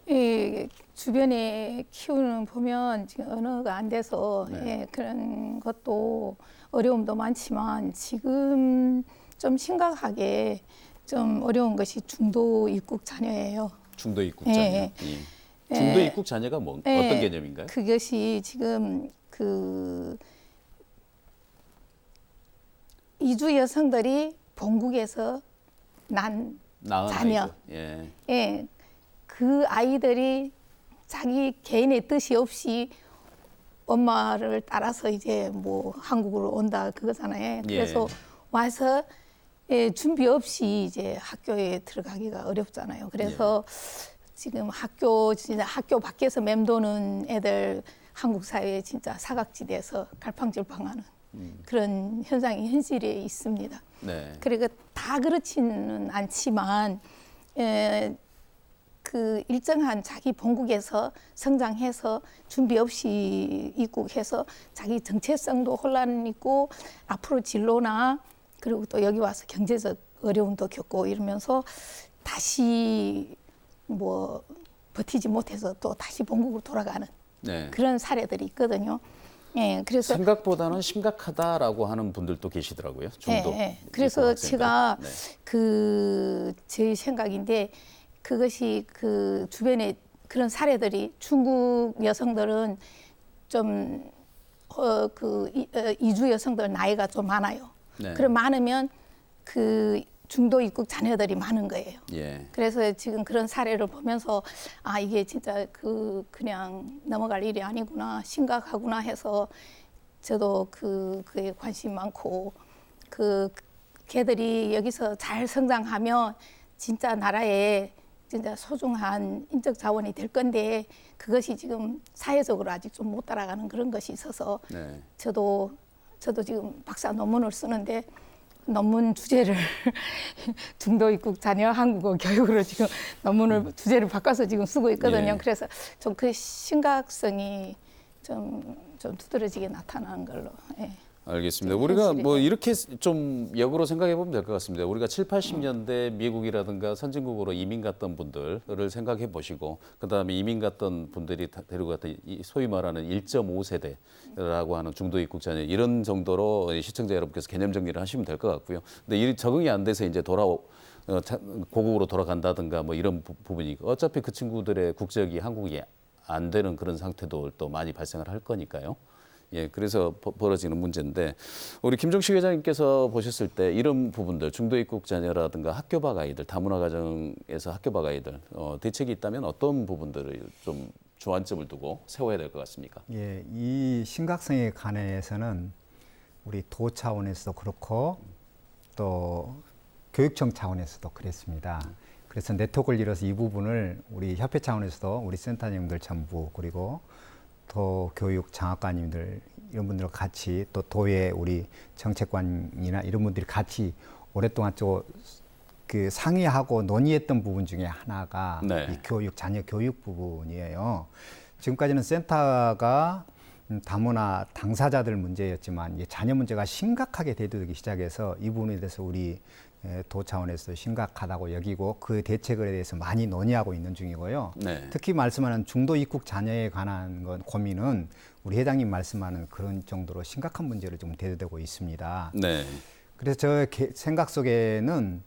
예, 주변에 키우는 보면 지금 언어가 안 돼서 네. 예, 그런 것도 어려움도 많지만 지금 좀 심각하게 좀 어려운 것이 중도 입국 자녀예요. 중도 입국 자녀. 예. 중도 입국 자녀가 뭐 예, 어떤 개념인가요? 그것이 지금 그 이주 여성들이 본국에서 난 낳은 자녀. 아이들. 예. 예, 그 아이들이 자기 개인의 뜻이 없이 엄마를 따라서 이제 뭐 한국으로 온다 그거잖아요. 그래서 와서 예, 준비 없이 이제 학교에 들어가기가 어렵잖아요. 그래서 지금 진짜 학교 밖에서 맴도는 애들 한국 사회에 진짜 사각지대에서 갈팡질팡하는 그런 현상이 현실에 있습니다. 네. 그리고 다 그렇지는 않지만 그 일정한 자기 본국에서 성장해서 준비 없이 입국해서 자기 정체성도 혼란 있고 앞으로 진로나 그리고 또 여기 와서 경제적 어려움도 겪고 이러면서 다시 뭐 버티지 못해서 또 다시 본국으로 돌아가는 네. 그런 사례들이 있거든요. 예, 그래서 생각보다는 심각하다라고 하는 분들도 계시더라고요. 중도. 그래서 입국 제가 학생들. 그 제 생각인데 그것이 그 주변에 그런 사례들이 중국 여성들은 좀 이주 여성들 나이가 좀 많아요. 네. 그럼 많으면 그 중도 입국 자녀들이 많은 거예요. 예. 그래서 지금 그런 사례를 보면서 아 이게 진짜 그냥 넘어갈 일이 아니구나 심각하구나 해서 저도 그에 관심 많고 그 걔들이 여기서 잘 성장하면 진짜 나라에 진짜 소중한 인적 자원이 될 건데 그것이 지금 사회적으로 아직 좀 못 따라가는 그런 것이 있어서 네. 저도 지금 박사 논문을 쓰는데 논문 주제를 중도 입국 자녀 한국어 교육으로 지금 논문을 주제를 바꿔서 지금 쓰고 있거든요. 예. 그래서 좀 그 심각성이 좀 두드러지게 나타나는 걸로. 예. 알겠습니다. 네, 우리가 현실이, 뭐 네. 이렇게 좀 역으로 생각해 보면 될 것 같습니다. 우리가 7, 80년대 미국이라든가 선진국으로 이민 갔던 분들을 생각해 보시고 그다음에 이민 갔던 분들이 데리고 갔던 소위 말하는 1.5세대라고 하는 중도 입국 자녀 이런 정도로 시청자 여러분께서 개념 정리를 하시면 될 것 같고요. 근데 이 적응이 안 돼서 이제 고국으로 돌아간다든가 뭐 이런 부분이 어차피 그 친구들의 국적이 한국이 안 되는 그런 상태도 또 많이 발생을 할 거니까요. 예, 그래서 벌어지는 문제인데 우리 김종식 회장님께서 보셨을 때 이런 부분들 중도 입국 자녀라든가 학교 밖 아이들, 다문화 가정에서 학교 밖 아이들 대책이 있다면 어떤 부분들을 좀 주안점을 두고 세워야 될 것 같습니까? 예, 이 심각성에 관해서는 우리 도 차원에서도 그렇고 또 교육청 차원에서도 그랬습니다. 그래서 네트워크를 이뤄서 이 부분을 우리 협회 차원에서도 우리 센터장님들 전부 그리고 도 교육 장학관님들 이런 분들과 같이 또 도의 우리 정책관이나 이런 분들이 같이 오랫동안 그 상의하고 논의했던 부분 중에 하나가 네. 이 교육 자녀 교육 부분이에요. 지금까지는 센터가 다문화 당사자들 문제였지만 이 자녀 문제가 심각하게 대두되기 시작해서 이 부분에 대해서 우리 도 차원에서 심각하다고 여기고 그 대책에 대해서 많이 논의하고 있는 중이고요. 네. 특히 말씀하는 중도 입국 자녀에 관한 건 고민은 우리 회장님 말씀하는 그런 정도로 심각한 문제로 좀 대두되고 있습니다. 네. 그래서 저 생각 속에는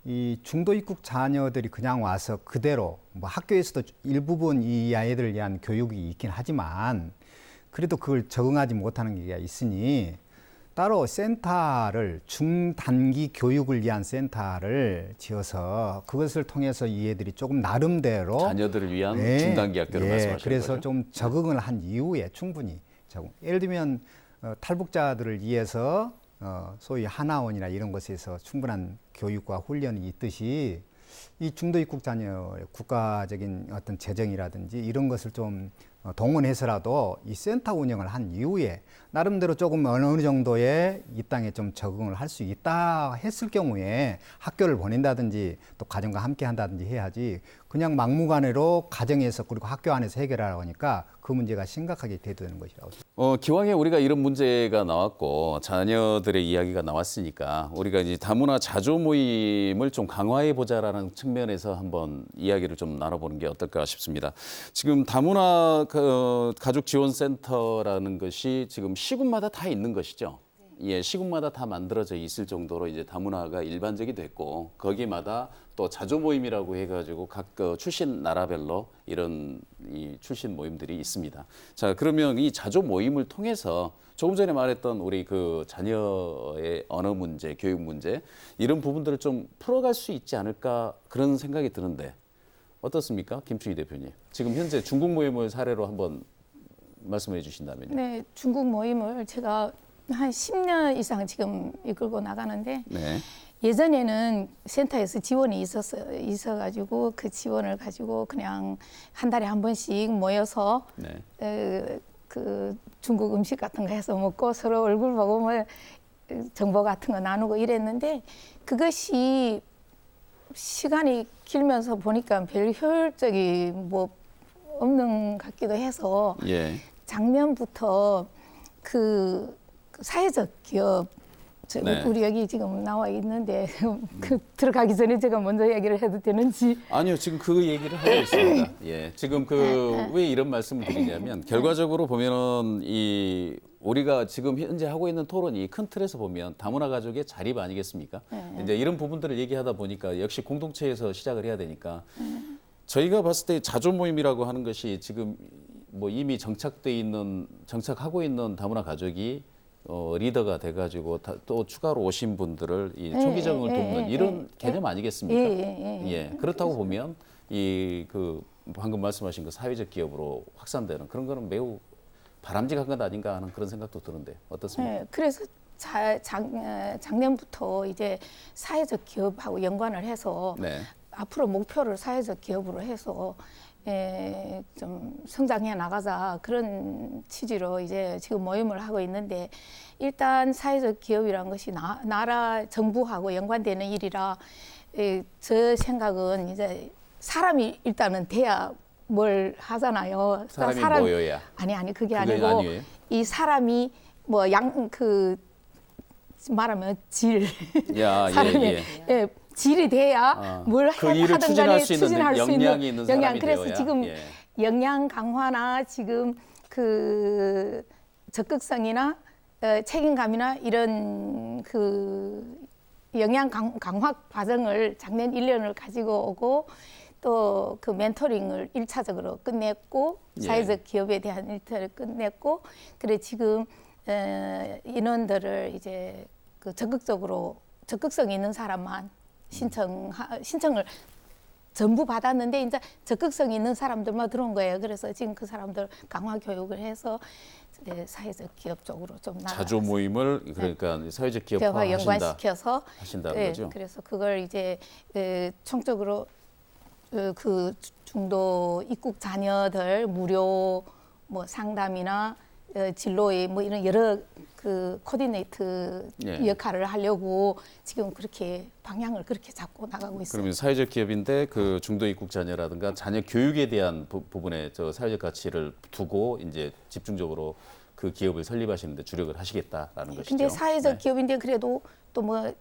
이 중도 입국 자녀들이 그냥 와서 그대로 뭐 학교에서도 일부분 이 아이들을 위한 교육이 있긴 하지만 그래도 그걸 적응하지 못하는 게 있으니 따로 센터를 중단기 교육을 위한 센터를 지어서 그것을 통해서 이 애들이 조금 나름대로 자녀들을 위한 중단기 학교를 말씀하시는 그래서 거죠? 좀 적응을 한 이후에 충분히 적응. 예를 들면 탈북자들을 위해서 소위 하나원이나 이런 곳에서 충분한 교육과 훈련이 있듯이 이 중도 입국 자녀의 국가적인 어떤 재정이라든지 이런 것을 좀 동원해서라도 이 센터 운영을 한 이후에 나름대로 조금 어느 정도의 이 땅에 좀 적응을 할 수 있다 했을 경우에 학교를 보낸다든지 또 가정과 함께 한다든지 해야지 그냥 막무가내로 가정에서 그리고 학교 안에서 해결하라고 하니까 그 문제가 심각하게 대두되는 것이라고. 기왕에 우리가 이런 문제가 나왔고 자녀들의 이야기가 나왔으니까 우리가 이제 다문화 자조 모임을 좀 강화해 보자라는 측면에서 한번 이야기를 좀 나눠보는 게 어떨까 싶습니다. 지금 다문화 가족 지원 센터라는 것이 지금 시군마다 다 있는 것이죠. 예, 시군마다 다 만들어져 있을 정도로 이제 다문화가 일반적이 됐고 거기마다 또 자조 모임이라고 해가지고 각 출신 나라별로 이런 이 출신 모임들이 있습니다. 자, 그러면 이 자조 모임을 통해서 조금 전에 말했던 우리 그 자녀의 언어 문제, 교육 문제 이런 부분들을 좀 풀어갈 수 있지 않을까 그런 생각이 드는데 어떻습니까, 김충희 대표님? 지금 현재 중국 모임을 사례로 한번 말씀해 주신다면요. 네, 중국 모임을 제가 한 10년 이상 지금 이끌고 나가는데 네. 예전에는 센터에서 지원이 있어가지고 그 지원을 가지고 그냥 한 달에 한 번씩 모여서 네. 그 중국 음식 같은 거 해서 먹고 서로 얼굴 보고 뭐 정보 같은 거 나누고 이랬는데 그것이 시간이 길면서 보니까 별 효율적이 뭐 없는 것 같기도 해서 예. 작년부터 그 사회적 기업 네. 우리 여기 지금 나와 있는데 들어가기 전에 제가 먼저 얘기를 해도 되는지. 아니요, 지금 그 얘기를 하고 있습니다. 예, 지금 왜 이런 말씀을 드리냐면 결과적으로 보면은 이 우리가 지금 현재 하고 있는 토론이 큰 틀에서 보면 다문화 가족의 자립 아니겠습니까? 이제 이런 부분들을 얘기하다 보니까 역시 공동체에서 시작을 해야 되니까 저희가 봤을 때 자조 모임이라고 하는 것이 지금 뭐 이미 정착하고 있는 다문화 가족이 리더가 돼가지고 또 추가로 오신 분들을 이 초기 적응을 돕는 이런 개념 아니겠습니까? 예, 그렇다고 보면 그 방금 말씀하신 그 사회적 기업으로 확산되는 그런 거는 매우 바람직한 것 아닌가 하는 그런 생각도 드는데 어떻습니까? 네, 그래서 작년부터 이제 사회적 기업하고 연관을 해서 네. 앞으로 목표를 사회적 기업으로 해서 좀 성장해 나가자 그런 취지로 이제 지금 모임을 하고 있는데 일단 사회적 기업이라는 것이 나라 정부하고 연관되는 일이라 저 생각은 이제 사람이 일단은 돼야 뭘 하잖아요. 사람이 모여야. 아니 그게 그게 아니고 아니에요? 이 사람이 뭐 말하면 질 사람의 질이 돼야 뭘 그 일을 하든 추진할 간에 수 있는 추진할 수 역량이 있는 사람이 그래서 되어야. 지금 예. 역량 강화나 지금 그 적극성이나 책임감이나 이런 그 역량 강화 과정을 작년 1년을 가지고 오고 또 그 멘토링을 1차적으로 끝냈고 예. 사회적 기업에 대한 일터를 끝냈고 그래 지금 인원들을 이제 그 적극성 있는 사람만 신청을 전부 받았는데 이제 적극성 있는 사람들만 들어온 거예요. 그래서 지금 그 사람들 강화 교육을 해서 사회적 기업 쪽으로 좀 자조 모임을 그러니까 사회적 기업화 기업화 연관시켜서 하신다는 거죠. 그래서 그걸 이제 총적으로 그 중도 입국 자녀들 무료 뭐 상담이나 진로의 뭐 이런 여러 그 코디네이트 예. 역할을 하려고 지금 그렇게 방향을 그렇게 잡고 나가고 있어요. 그러면 사회적 기업인데 그 중도 입국 자녀라든가 자녀 교육에 대한 부분에 저 사회적 가치를 두고 이제 집중적으로 그 기업을 설립하시는데 주력을 하시겠다라는 것이죠. 근데 사회적 네. 기업인데 그래도 또 뭐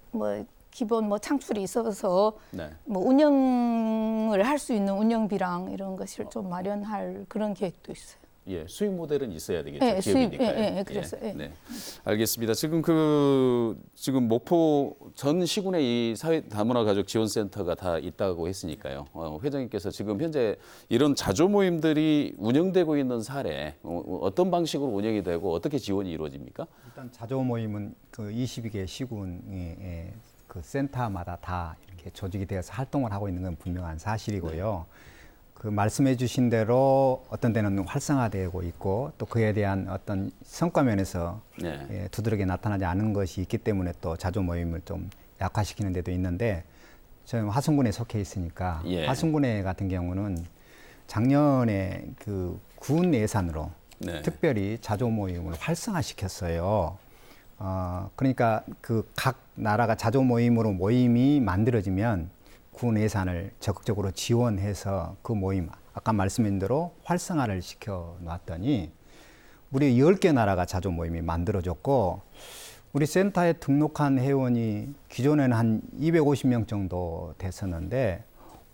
기본 뭐 창출이 있어서 네. 뭐 운영을 할 수 있는 운영비랑 이런 것을 좀 마련할 그런 계획도 있어요. 예, 수익 모델은 있어야 되겠죠. 네, 기업이니까요. 그래서 네. 알겠습니다. 지금 지금 목포 전 시군에 이 사회 다문화 가족 지원 센터가 다 있다고 했으니까요. 회장님께서 지금 현재 이런 자조 모임들이 운영되고 있는 사례 어떤 방식으로 운영이 되고 어떻게 지원이 이루어집니까? 일단 자조 모임은 그 22개 시군의 그 센터마다 다 이렇게 조직이 되어서 활동을 하고 있는 건 분명한 사실이고요. 그 말씀해 주신 대로 어떤 데는 활성화되고 있고 또 그에 대한 어떤 성과 면에서 네. 두드러게 나타나지 않은 것이 있기 때문에 또 자조 모임을 좀 약화시키는 데도 있는데 저는 화성군에 속해 있으니까 예. 화성군에 같은 경우는 작년에 그 군 예산으로 네. 특별히 자조 모임을 활성화시켰어요. 그러니까 그 각 나라가 자조 모임으로 모임이 만들어지면 군 예산을 적극적으로 지원해서 그 모임, 아까 말씀드린 대로 활성화를 시켜 놨더니 우리 10개 나라가 자조 모임이 만들어졌고 우리 센터에 등록한 회원이 기존에는 한 250명 정도 됐었는데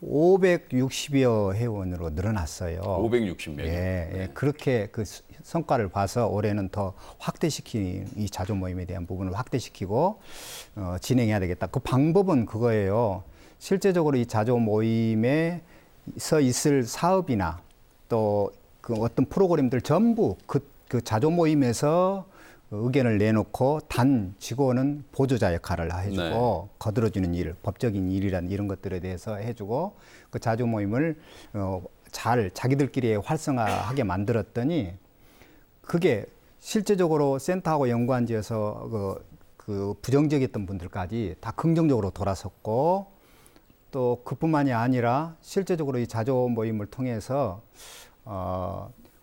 560여 회원으로 늘어났어요. 560명. 예, 그렇게 그 성과를 봐서 올해는 더 확대시키는 이 자조 모임에 대한 부분을 확대시키고 진행해야 되겠다. 그 방법은 그거예요. 실제적으로 이 자조 모임에서 있을 사업이나 또 그 어떤 프로그램들 전부 그 자조 모임에서 의견을 내놓고 단 직원은 보조자 역할을 해주고 네. 거들어주는 일, 법적인 일이란 이런 것들에 대해서 해주고 그 자조 모임을 잘 자기들끼리 활성화하게 만들었더니 그게 실제적으로 센터하고 연관지어서 그 부정적이었던 분들까지 다 긍정적으로 돌아섰고 또 그뿐만이 아니라 실제적으로 이 자조 모임을 통해서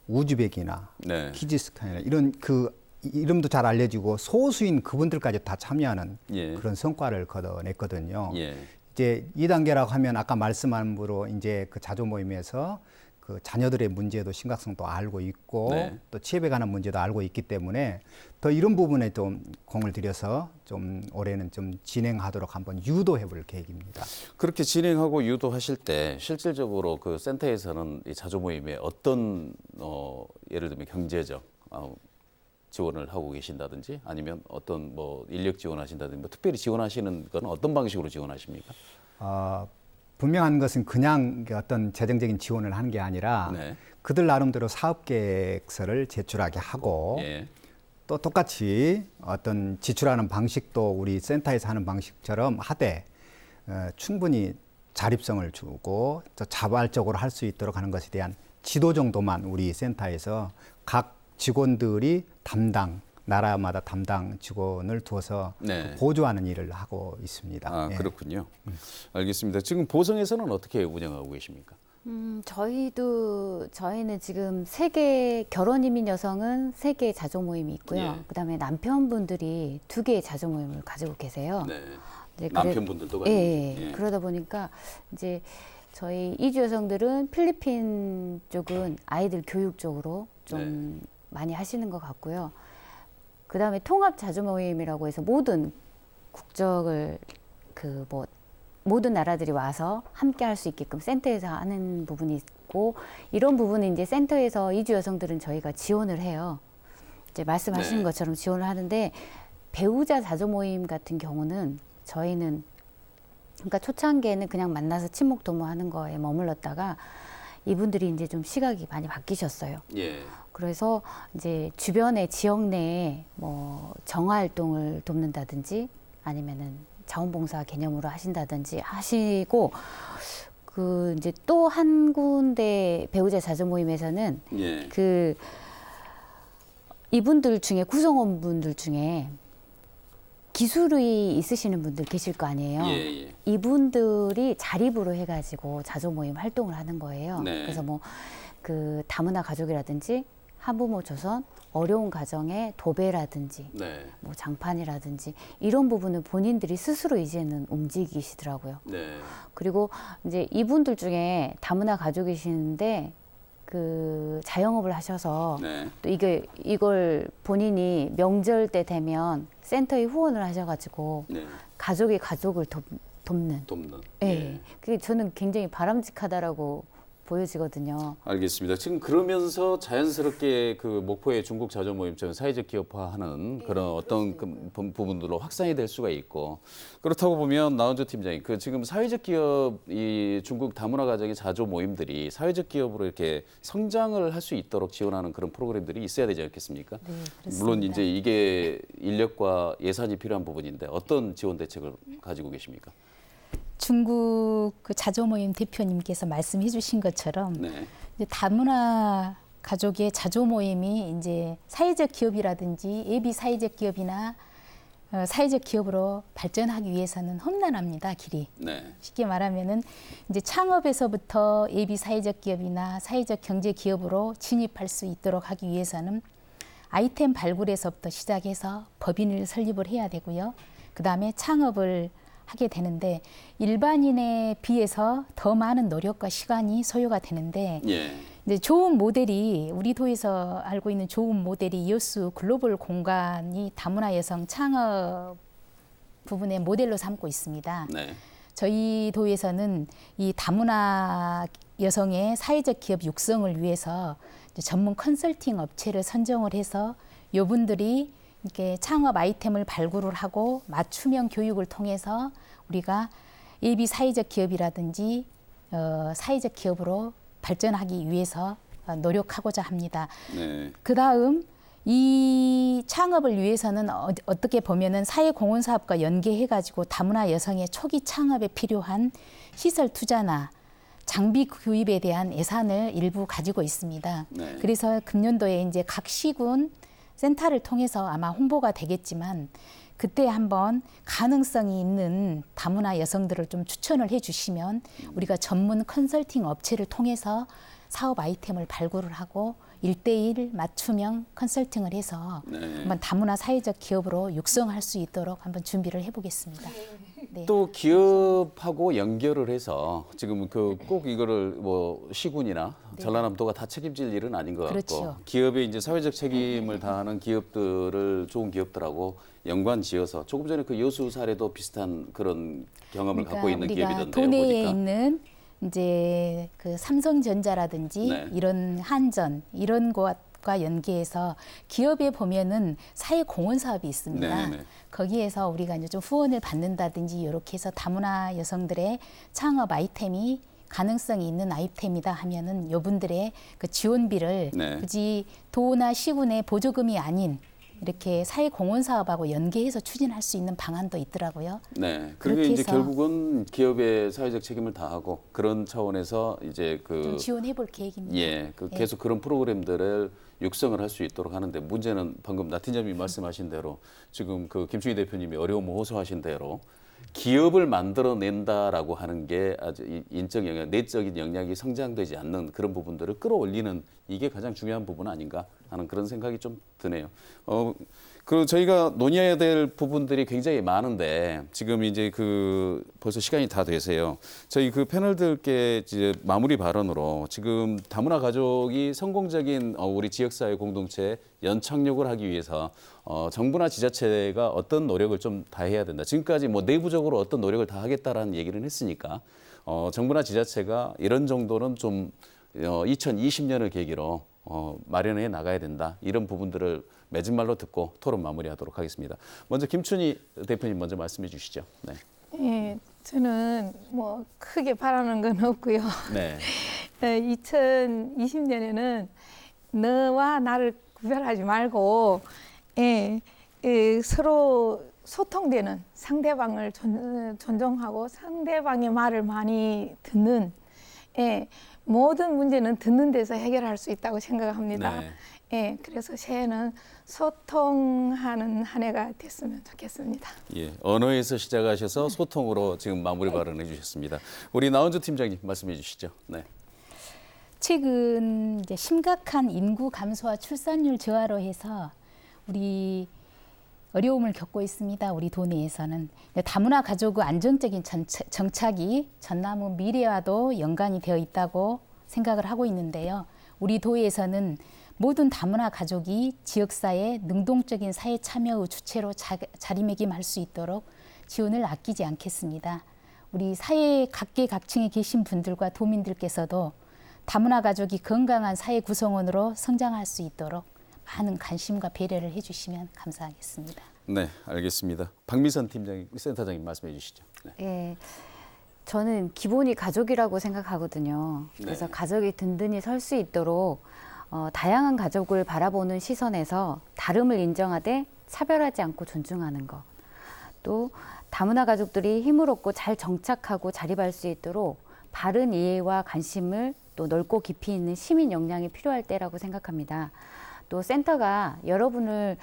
우즈벡이나 네. 키르기스탄이나 이런 그 이름도 잘 알려지고 소수인 그분들까지 다 참여하는 예. 그런 성과를 거둬냈거든요. 예. 이제 2단계라고 하면 아까 말씀한 대로 이제 그 자조 모임에서 그 자녀들의 문제도 심각성도 알고 있고 네. 또 취업에 관한 문제도 알고 있기 때문에 더 이런 부분에 좀 공을 들여서 좀 올해는 좀 진행하도록 한번 유도해 볼 계획입니다. 그렇게 진행하고 유도하실 때 실질적으로 그 센터에서는 이 자조 모임에 어떤 예를 들면 경제적 지원을 하고 계신다든지 아니면 어떤 뭐 인력 지원하신다든지 뭐 특별히 지원하시는 건 어떤 방식으로 지원하십니까? 분명한 것은 그냥 어떤 재정적인 지원을 하는 게 아니라 네. 그들 나름대로 사업 계획서를 제출하게 하고 예. 또 똑같이 어떤 지출하는 방식도 우리 센터에서 하는 방식처럼 하되 충분히 자립성을 주고 또 자발적으로 할 수 있도록 하는 것에 대한 지도 정도만 우리 센터에서 각 직원들이 나라마다 담당 직원을 두어서 네. 보조하는 일을 하고 있습니다. 예. 그렇군요. 알겠습니다. 지금 보성에서는 어떻게 운영하고 계십니까? 저희는 지금 3개 결혼 이민 여성은 3개 자조 모임이 있고요. 예. 그다음에 남편분들이 2개의 자조 모임을 가지고 계세요. 네. 이제 남편분들도 가지고 예. 그러다 보니까 이제 저희 이주 여성들은 필리핀 쪽은 아이들 교육 쪽으로 좀 많이 하시는 것 같고요. 그다음에 통합 자조 모임이라고 해서 모든 국적을 모든 나라들이 와서 함께 할 수 있게끔 센터에서 하는 부분이 있고 이런 부분은 이제 센터에서 이주 여성들은 저희가 지원을 해요. 이제 말씀하시는 네. 것처럼 지원을 하는데 배우자 자조 모임 같은 경우는 저희는 그러니까 초창기에는 그냥 만나서 친목 도모하는 거에 머물렀다가 이분들이 이제 좀 시각이 많이 바뀌셨어요. 예. 그래서 이제 주변의 지역 내에 뭐 정화 활동을 돕는다든지 아니면은 자원봉사 개념으로 하신다든지 하시고 그 이제 또 한 군데 배우자 자조 모임에서는 예. 그 이분들 중에 구성원분들 중에 기술이 있으시는 분들 계실 거 아니에요. 예. 이분들이 자립으로 해가지고 자조 모임 활동을 하는 거예요. 네. 그래서 뭐 그 다문화 가족이라든지 한부모 조선, 어려운 가정의 도배라든지 네. 뭐 장판이라든지 이런 부분을 본인들이 스스로 이제는 움직이시더라고요. 네. 그리고 이제 이분들 중에 다문화 가족이시는데 그 자영업을 하셔서 네. 또 이걸 본인이 명절 때 되면 센터에 후원을 하셔가지고 네. 가족이 가족을 돕는. 돕는. 예. 그게 저는 굉장히 바람직하다라고 보여지거든요. 알겠습니다. 지금 그러면서 자연스럽게 그 목포의 중국 자조 모임처럼 사회적 기업화하는 그런 어떤 그 부분들로 확산이 될 수가 있고 그렇다고 보면 나은조 팀장님 그 지금 사회적 기업 이 중국 다문화 가정의 자조 모임들이 사회적 기업으로 이렇게 성장을 할 수 있도록 지원하는 그런 프로그램들이 있어야 되지 않겠습니까? 네, 그렇습니다. 물론 이제 이게 인력과 예산이 필요한 부분인데 어떤 지원 대책을 가지고 계십니까? 중국 그 자조 모임 대표님께서 말씀해 주신 것처럼 네. 이제 다문화 가족의 자조 모임이 이제 사회적 기업이라든지 예비 사회적 기업이나 사회적 기업으로 발전하기 위해서는 험난합니다, 길이. 네. 쉽게 말하면은 이제 창업에서부터 예비 사회적 기업이나 사회적 경제 기업으로 진입할 수 있도록 하기 위해서는 아이템 발굴에서부터 시작해서 법인을 설립을 해야 되고요. 그다음에 창업을 하게 되는데 일반인에 비해서 더 많은 노력과 시간이 소요가 되는데 예. 이제 좋은 모델이 우리 도에서 알고 있는 좋은 모델이 이오스 글로벌 공간이 다문화 여성 창업 부분의 모델로 삼고 있습니다. 네. 저희 도에서는 이 다문화 여성의 사회적 기업 육성을 위해서 이제 전문 컨설팅 업체를 선정을 해서 요분들이 이렇게 창업 아이템을 발굴을 하고 맞춤형 교육을 통해서 우리가 예비 사회적 기업이라든지 사회적 기업으로 발전하기 위해서 노력하고자 합니다. 네. 그다음 이 창업을 위해서는 어떻게 보면은 사회공헌사업과 연계해가지고 다문화 여성의 초기 창업에 필요한 시설 투자나 장비 구입에 대한 예산을 일부 가지고 있습니다. 네. 그래서 금년도에 이제 각 시군 센터를 통해서 아마 홍보가 되겠지만 그때 한번 가능성이 있는 다문화 여성들을 좀 추천을 해주시면 우리가 전문 컨설팅 업체를 통해서 사업 아이템을 발굴을 하고 1:1 맞춤형 컨설팅을 해서 네. 한번 다문화 사회적 기업으로 육성할 수 있도록 한번 준비를 해보겠습니다. 네. 또 기업하고 연결을 해서 지금 그 꼭 이거를 뭐 시군이나 전라남도가 다 책임질 일은 아닌 것 같고 그렇죠. 기업의 이제 사회적 책임을 다하는 기업들을 좋은 기업들하고 연관 지어서 조금 전에 그 여수 사례도 비슷한 그런 경험을 갖고 있는 우리가 기업이던데요. 도내에 보니까. 있는 이제 그 삼성전자라든지 네. 이런 한전 이런 것과 연계해서 기업에 보면은 사회공헌 사업이 있습니다. 네, 네. 거기에서 우리가 이제 좀 후원을 받는다든지 이렇게 해서 다문화 여성들의 창업 아이템이 가능성이 있는 아이템이다 하면은 요분들의 그 지원비를 네. 굳이 도나 시군의 보조금이 아닌 이렇게 사회공헌 사업하고 연계해서 추진할 수 있는 방안도 있더라고요. 네. 그게 그렇게 이제 해서 결국은 기업의 사회적 책임을 다하고 그런 차원에서 이제 좀 그 지원해 볼 계획입니다. 예, 그 예. 계속 그런 프로그램들을 육성을 할 수 있도록 하는데 문제는 방금 나 팀장님이 말씀하신 대로 지금 그 김충희 대표님이 어려움을 호소하신 대로 기업을 만들어낸다라고 하는 게 아주 인적 영역, 내적인 역량이 성장되지 않는 그런 부분들을 끌어올리는 이게 가장 중요한 부분 아닌가 하는 그런 생각이 좀 드네요. 그 저희가 논의해야 될 부분들이 굉장히 많은데 지금 이제 그 벌써 시간이 다 돼서요. 저희 그 패널들께 이제 마무리 발언으로 지금 다문화 가족이 성공적인 우리 지역사회 공동체 연착륙을 하기 위해서 정부나 지자체가 어떤 노력을 좀 다해야 된다. 지금까지 뭐 내부적으로 어떤 노력을 다하겠다라는 얘기를 했으니까 정부나 지자체가 이런 정도는 좀 2020년을 계기로 마련해 나가야 된다. 이런 부분들을 맺은 말로 듣고 토론 마무리하도록 하겠습니다. 먼저 김춘희 대표님 먼저 말씀해 주시죠. 네. 예, 저는 뭐 크게 바라는 건 없고요. 네. 2020년에는 너와 나를 구별하지 말고 서로 소통되는 상대방을 존중하고 상대방의 말을 많이 듣는 모든 문제는 듣는 데서 해결할 수 있다고 생각합니다. 네. 그래서 새해는 소통하는 한 해가 됐으면 좋겠습니다. 예, 언어에서 시작하셔서 소통으로 지금 마무리 발언해 주셨습니다. 우리 나은주 팀장님 말씀해 주시죠. 네. 최근 이제 심각한 인구 감소와 출산율 저하로 해서 우리 어려움을 겪고 있습니다. 우리 도내에서는 다문화 가족의 안정적인 정착이 전남의 미래와도 연관이 되어 있다고 생각을 하고 있는데요. 우리 도에서는 모든 다문화 가족이 지역사회 능동적인 사회 참여의 주체로 자리매김할 수 있도록 지원을 아끼지 않겠습니다. 우리 사회 각계각층에 계신 분들과 도민들께서도 다문화 가족이 건강한 사회 구성원으로 성장할 수 있도록 많은 관심과 배려를 해주시면 감사하겠습니다. 네, 알겠습니다. 박미선 팀장님, 센터장님 말씀해 주시죠. 네. 예, 저는 기본이 가족이라고 생각하거든요. 그래서 네. 가족이 든든히 설 수 있도록 다양한 가족을 바라보는 시선에서 다름을 인정하되 차별하지 않고 존중하는 것. 또 다문화 가족들이 힘을 얻고 잘 정착하고 자립할 수 있도록 바른 이해와 관심을 또 넓고 깊이 있는 시민 역량이 필요할 때라고 생각합니다. 또 센터가 여러분을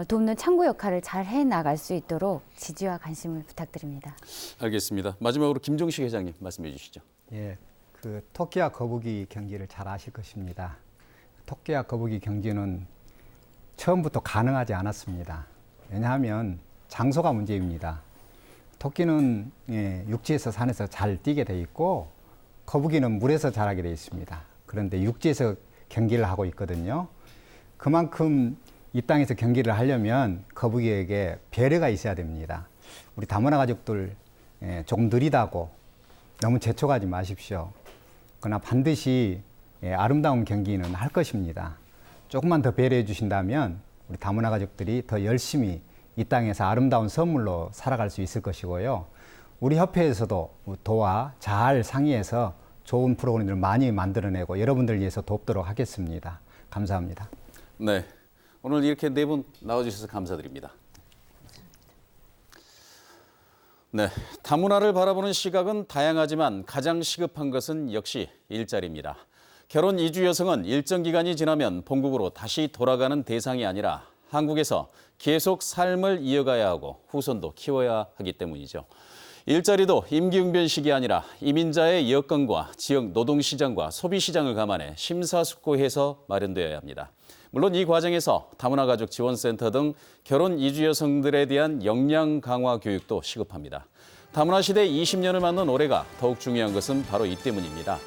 돕는 창구 역할을 잘 해나갈 수 있도록 지지와 관심을 부탁드립니다. 알겠습니다. 마지막으로 김종식 회장님 말씀해 주시죠. 예, 그 토끼와 거북이 경기를 잘 아실 것입니다. 토끼와 거북이 경기는 처음부터 가능하지 않았습니다. 왜냐하면 장소가 문제입니다. 토끼는 육지에서 산에서 잘 뛰게 돼 있고 거북이는 물에서 자라게 돼 있습니다. 그런데 육지에서 경기를 하고 있거든요. 그만큼 이 땅에서 경기를 하려면 거북이에게 배려가 있어야 됩니다. 우리 다문화 가족들 조금 느리다고 너무 재촉하지 마십시오. 그러나 반드시 아름다운 경기는 할 것입니다. 조금만 더 배려해 주신다면 우리 다문화 가족들이 더 열심히 이 땅에서 아름다운 선물로 살아갈 수 있을 것이고요. 우리 협회에서도 도와 잘 상의해서 좋은 프로그램들을 많이 만들어내고 여러분들 위해서 돕도록 하겠습니다. 감사합니다. 네, 오늘 이렇게 네 분 나와주셔서 감사드립니다. 네, 다문화를 바라보는 시각은 다양하지만 가장 시급한 것은 역시 일자리입니다. 결혼 이주 여성은 일정 기간이 지나면 본국으로 다시 돌아가는 대상이 아니라 한국에서 계속 삶을 이어가야 하고 후손도 키워야 하기 때문이죠. 일자리도 임기응변식이 아니라 이민자의 여건과 지역 노동시장과 소비시장을 감안해 심사숙고해서 마련되어야 합니다. 물론 이 과정에서 다문화 가족 지원센터 등 결혼 이주 여성들에 대한 역량 강화 교육도 시급합니다. 다문화 시대 20년을 맞는 올해가 더욱 중요한 것은 바로 이 때문입니다.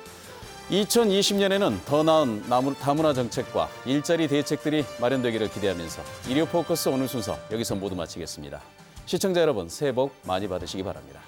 2020년에는 더 나은 다문화 정책과 일자리 대책들이 마련되기를 기대하면서 일요 포커스 오늘 순서 여기서 모두 마치겠습니다. 시청자 여러분, 새해 복 많이 받으시기 바랍니다.